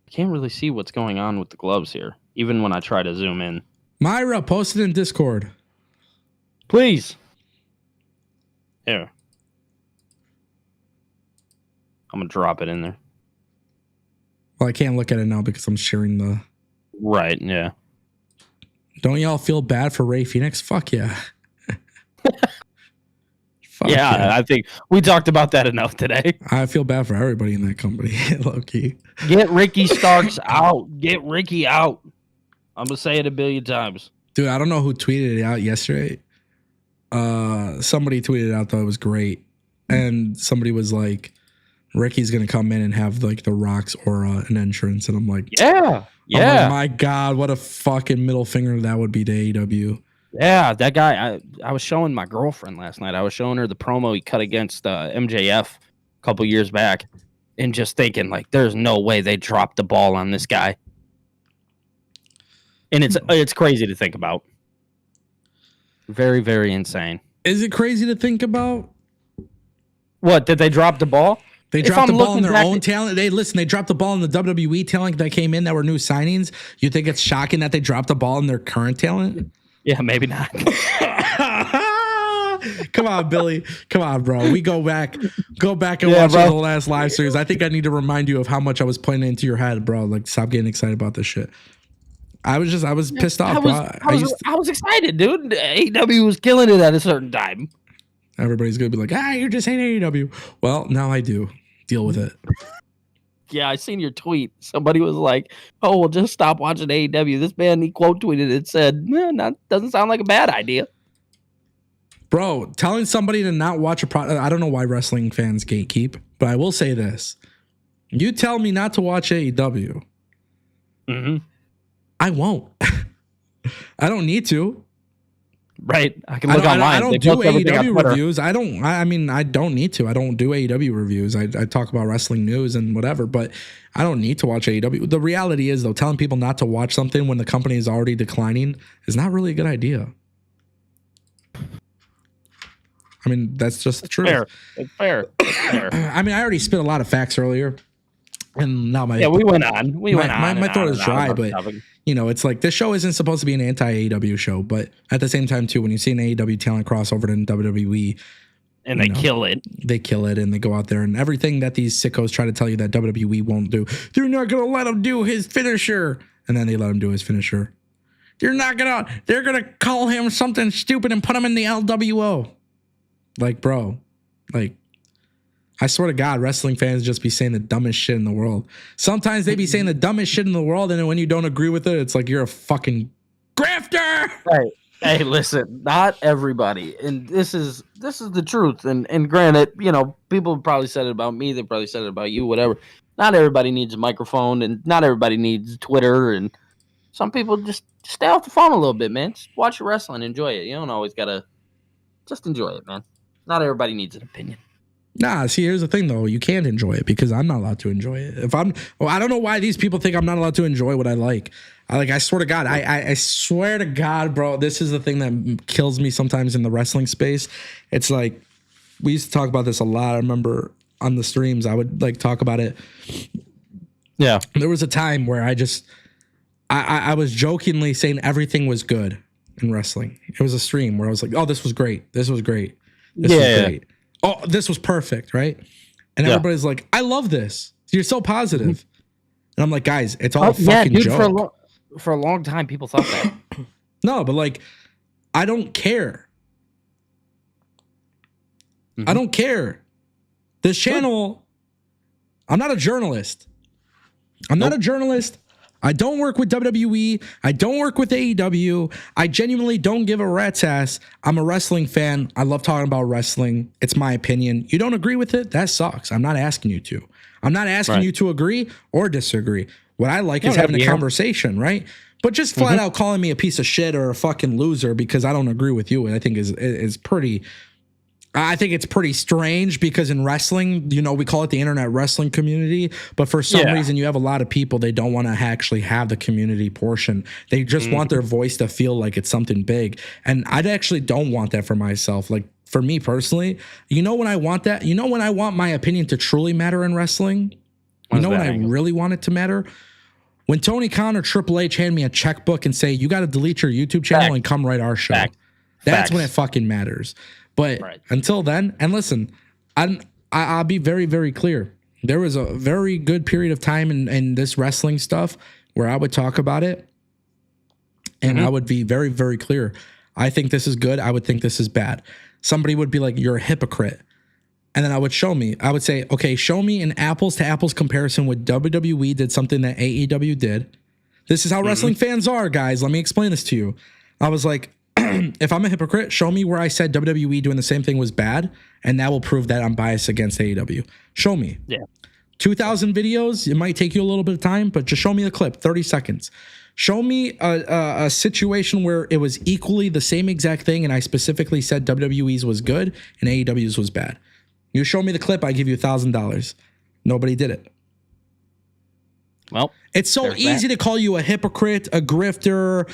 I can't really see what's going on with the gloves here, even when I try to zoom in. Myra, post it in Discord. Please. Here. I'm going to drop it in there. Well, I can't look at it now because I'm sharing the... Right, yeah. Don't y'all feel bad for Ray Phoenix? Fuck yeah. Fuck yeah, I think we talked about that enough today. I feel bad for everybody in that company, low-key. Get Ricky Starks out. Get Ricky out. I'm going to say it a billion times. Dude, I don't know who tweeted it out yesterday. Somebody tweeted it out, though. It was great. And somebody was like, Ricky's going to come in and have like the Rock's aura and entrance. And I'm like, yeah. Like, my God, what a fucking middle finger that would be to AEW. Yeah, that guy, I was showing my girlfriend last night. I was showing her the promo he cut against MJF a couple years back and just thinking, like, there's no way they dropped the ball on this guy. And it's crazy to think about. Very, very insane. Is it crazy to think about? What, did they drop the ball? They dropped the ball in their own talent. They dropped the ball in the WWE talent that came in that were new signings. You think it's shocking that they dropped the ball in their current talent? Yeah, maybe not. Come on, Billy. Come on, bro. We go back and watch the whole last live series. I think I need to remind you of how much I was playing into your head, bro. Like, stop getting excited about this shit. I was pissed off, bro. I was excited, dude. AEW was killing it at a certain time. Everybody's gonna be like, you just hate AEW. Well, now I do. Deal with it. Yeah, I seen your tweet. Somebody was like, "Oh, well, just stop watching AEW." This man, he quote tweeted it, said, "That doesn't sound like a bad idea." Bro, telling somebody to not watch a product, I don't know why wrestling fans gatekeep, but I will say this: you tell me not to watch AEW, I won't. I don't need to. Right. I can look online. I don't do AEW reviews. I don't need to. I don't do AEW reviews. I talk about wrestling news and whatever, but I don't need to watch AEW. The reality is, though, telling people not to watch something when the company is already declining is not really a good idea. I mean, that's just the truth. It's fair. I mean, I already spit a lot of facts earlier. And now we went on. My throat is dry, but it's like this show isn't supposed to be an anti-AEW show, but at the same time too, when you see an AEW talent crossover in WWE, and they kill it, and they go out there and everything that these sickos try to tell you that WWE won't do, they're not gonna let him do his finisher, and then they let him do his finisher. They're gonna call him something stupid and put him in the LWO. Like, bro, like. I swear to God, wrestling fans just be saying the dumbest shit in the world. Sometimes they be saying the dumbest shit in the world, and then when you don't agree with it, it's like you're a fucking grafter. Right. Hey, listen, not everybody, and this is the truth. And granted, people probably said it about me. They probably said it about you. Whatever. Not everybody needs a microphone, and not everybody needs Twitter. And some people just stay off the phone a little bit, man. Just watch your wrestling, enjoy it. You don't always gotta just enjoy it, man. Not everybody needs an opinion. Nah, see, here's the thing, though. You can't enjoy it because I'm not allowed to enjoy it. I don't know why these people think I'm not allowed to enjoy what I like. I swear to God, I swear to God, bro, this is the thing that kills me sometimes in the wrestling space. It's like, we used to talk about this a lot. I remember on the streams, I would like talk about it. Yeah. There was a time where I was jokingly saying everything was good in wrestling. It was a stream where I was like, oh, this was great. This was great. This was great. Oh, this was perfect, right? And everybody's like, I love this. You're so positive. And I'm like, guys, it's all a fucking joke. For a long time, people thought that. No, but like, I don't care. I don't care. This channel, I'm not a journalist. I'm not a journalist. I don't work with WWE. I don't work with AEW. I genuinely don't give a rat's ass. I'm a wrestling fan. I love talking about wrestling. It's my opinion. You don't agree with it? That sucks. I'm not asking you to. I'm not asking you to agree or disagree. What I like is having a conversation, right? But just flat out calling me a piece of shit or a fucking loser because I don't agree with you, I think is pretty... I think it's pretty strange because in wrestling, you know, we call it the internet wrestling community, but for some reason you have a lot of people, they don't want to actually have the community portion. They just want their voice to feel like it's something big. And I actually don't want that for myself. Like for me personally, you know when I want that? You know when I want my opinion to truly matter in wrestling? You know when I really want it to matter? When Tony Khan or Triple H hand me a checkbook and say, you got to delete your YouTube channel and come write our show. That's when it fucking matters. But until then, and listen, I'll be very, very clear. There was a very good period of time in this wrestling stuff where I would talk about it and I would be very, very clear. I think this is good. I would think this is bad. Somebody would be like, you're a hypocrite. And then I would say, okay, show me an apples to apples comparison with WWE did something that AEW did. This is how wrestling fans are, guys. Let me explain this to you. I was like, if I'm a hypocrite, show me where I said WWE doing the same thing was bad, and that will prove that I'm biased against AEW. Show me. Yeah. 2,000 videos, it might take you a little bit of time, but just show me the clip, 30 seconds. Show me a situation where it was equally the same exact thing, and I specifically said WWE's was good and AEW's was bad. You show me the clip, I give you $1,000. Nobody did it. Well, it's so easy to call you a hypocrite, a grifter.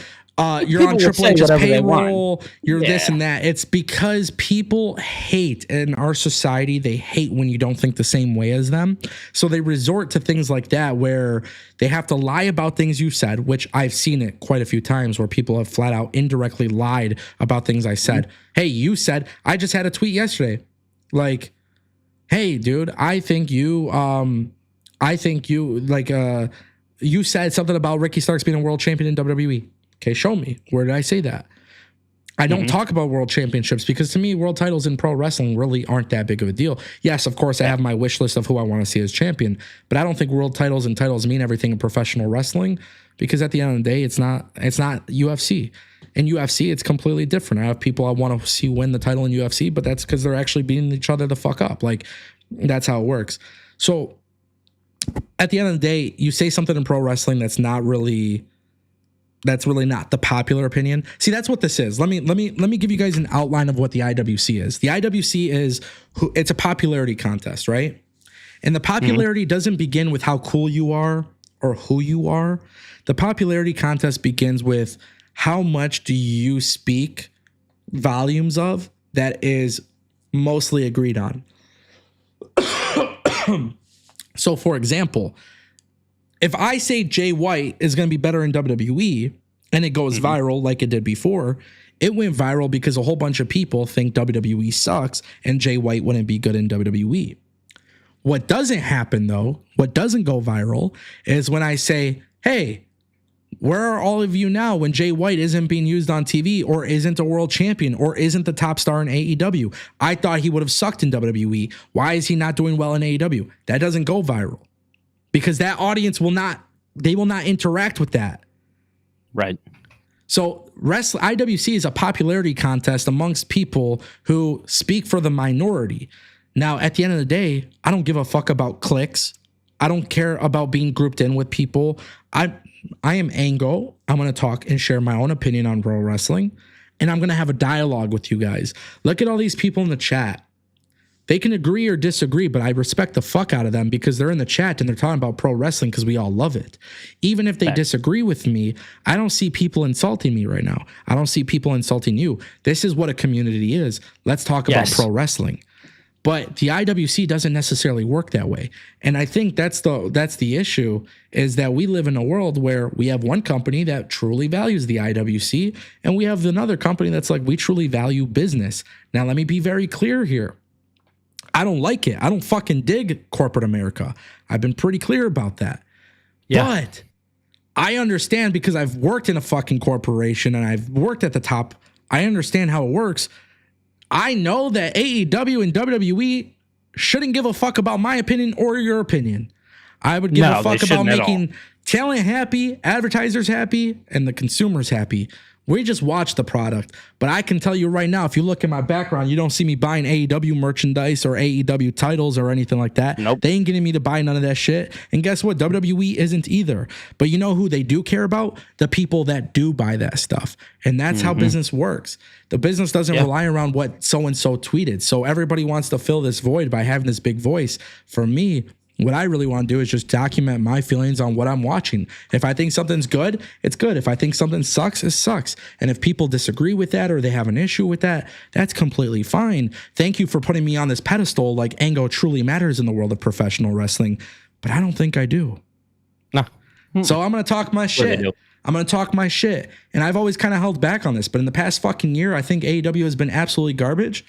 You're on Triple H's payroll. You're this and that. It's because people hate in our society. They hate when you don't think the same way as them. So they resort to things like that where they have to lie about things you said, which I've seen it quite a few times where people have flat out indirectly lied about things I said. Hey, you said, I just had a tweet yesterday. Like, hey, dude, I think you said something about Ricky Starks being a world champion in WWE. Okay, show me. Where did I say that? I don't talk about world championships because to me, world titles in pro wrestling really aren't that big of a deal. Yes, of course, I have my wish list of who I want to see as champion, but I don't think world titles and titles mean everything in professional wrestling because at the end of the day, it's not UFC. In UFC, it's completely different. I have people I want to see win the title in UFC, but that's because they're actually beating each other the fuck up. Like, that's how it works. So at the end of the day, you say something in pro wrestling that's really not the popular opinion. See, that's what this is. Let me give you guys an outline of what the IWC is. The IWC is it's a popularity contest, right? And the popularity doesn't begin with how cool you are or who you are. The popularity contest begins with how much do you speak volumes of that is mostly agreed on. So, for example, if I say Jay White is going to be better in WWE and it goes viral like it did before, it went viral because a whole bunch of people think WWE sucks and Jay White wouldn't be good in WWE. What doesn't happen, though, what doesn't go viral is when I say, hey, where are all of you now when Jay White isn't being used on TV or isn't a world champion or isn't the top star in AEW? I thought he would have sucked in WWE. Why is he not doing well in AEW? That doesn't go viral because that audience will not interact with that. Right. So IWC is a popularity contest amongst people who speak for the minority. Now, at the end of the day, I don't give a fuck about clicks. I don't care about being grouped in with people. I am Ango. I'm going to talk and share my own opinion on pro wrestling, and I'm going to have a dialogue with you guys. Look at all these people in the chat. They can agree or disagree, but I respect the fuck out of them because they're in the chat and they're talking about pro wrestling because we all love it. Even if they disagree with me, I don't see people insulting me right now. I don't see people insulting you. This is what a community is. Let's talk about pro wrestling. But the IWC doesn't necessarily work that way. And I think that's the issue, is that we live in a world where we have one company that truly values the IWC, and we have another company that's like, we truly value business. Now, let me be very clear here. I don't like it. I don't fucking dig corporate America. I've been pretty clear about that. Yeah. But I understand, because I've worked in a fucking corporation and I've worked at the top. I understand how it works. I know that AEW and WWE shouldn't give a fuck about my opinion or your opinion. I would give a fuck about making talent happy, advertisers happy, and the consumers happy. We just watch the product. But I can tell you right now, if you look at my background, you don't see me buying AEW merchandise or AEW titles or anything like that. Nope. They ain't getting me to buy none of that shit. And guess what? WWE isn't either. But you know who they do care about? The people that do buy that stuff. And that's how business works. The business doesn't rely around what so-and-so tweeted. So everybody wants to fill this void by having this big voice. For me, what I really want to do is just document my feelings on what I'm watching. If I think something's good, it's good. If I think something sucks, it sucks. And if people disagree with that or they have an issue with that, that's completely fine. Thank you for putting me on this pedestal like Ango truly matters in the world of professional wrestling. But I don't think I do. No. So I'm going to talk my shit. I'm going to talk my shit. And I've always kind of held back on this. But in the past fucking year, I think AEW has been absolutely garbage.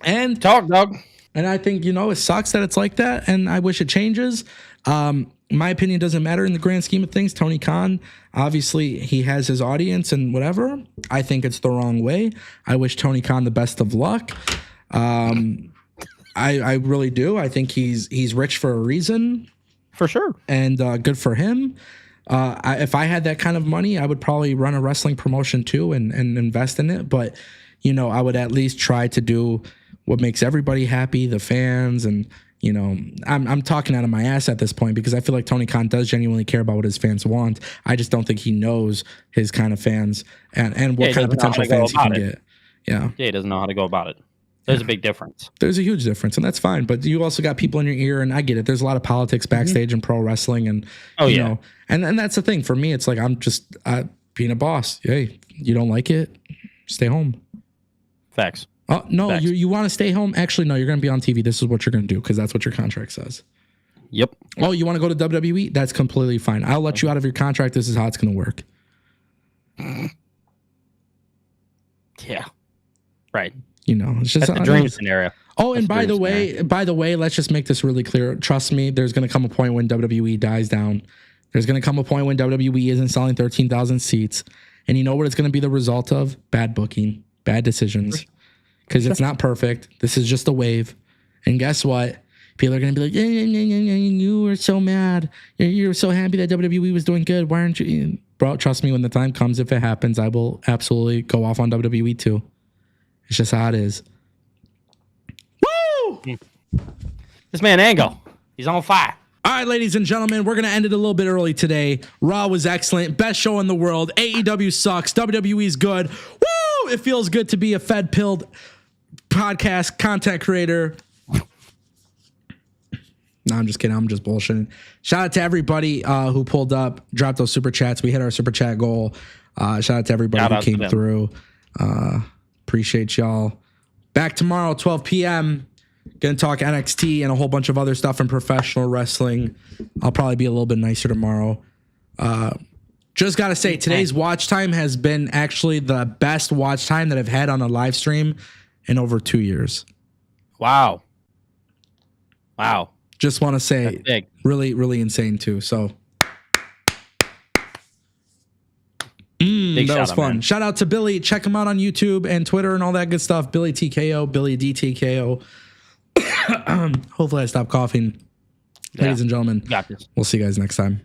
And talk, dog. And I think, it sucks that it's like that, and I wish it changes. My opinion doesn't matter in the grand scheme of things. Tony Khan, obviously, he has his audience and whatever. I think it's the wrong way. I wish Tony Khan the best of luck. I really do. I think he's rich for a reason. For sure. And good for him. If I had that kind of money, I would probably run a wrestling promotion too and invest in it. But, I would at least try to do what makes everybody happy, the fans. And, I'm talking out of my ass at this point, because I feel like Tony Khan does genuinely care about what his fans want. I just don't think he knows his kind of fans and what kind of potential fans he can get. Yeah, he doesn't know how to go about it. There's a big difference. There's a huge difference, and that's fine. But you also got people in your ear, and I get it. There's a lot of politics backstage in pro wrestling, and you know, and that's the thing for me. It's like I'm just being a boss. Hey, you don't like it? Stay home. Facts. Oh no, Facts. you want to stay home? Actually, no. You're going to be on TV. This is what you're going to do, because that's what your contract says. Yep. Oh, you want to go to WWE? That's completely fine. I'll let you out of your contract. This is how it's going to work. Yeah. Right. It's just that's the dream scenario. Oh, and by the way, let's just make this really clear. Trust me, there's going to come a point when WWE dies down. There's going to come a point when WWE isn't selling 13,000 seats. And you know what it's going to be the result of? Bad booking, bad decisions. Because it's not perfect. This is just a wave. And guess what? People are going to be like, you were so mad. You were so happy that WWE was doing good. Why aren't you? Bro, trust me, when the time comes, if it happens, I will absolutely go off on WWE too. It's just how it is. Woo! This man Ango, he's on fire. All right, ladies and gentlemen, we're going to end it a little bit early today. Raw was excellent. Best show in the world. AEW sucks. WWE's good. Woo! It feels good to be a fed-pilled podcast content creator. No, I'm just kidding. I'm just bullshitting. Shout out to everybody who pulled up, dropped those super chats. We hit our super chat goal. Shout out to everybody who came through. Appreciate y'all. Back tomorrow, 12 p.m. Gonna talk NXT and a whole bunch of other stuff in professional wrestling. I'll probably be a little bit nicer tomorrow. Just gotta say, today's watch time has been actually the best watch time that I've had on a live stream in over 2 years. Wow. Just want to say, really, really insane too. So that was fun. Man. Shout out to Billy. Check him out on YouTube and Twitter and all that good stuff. Billy TKO, Billy DTKO. Hopefully I stop coughing. Ladies and gentlemen, got this. We'll see you guys next time.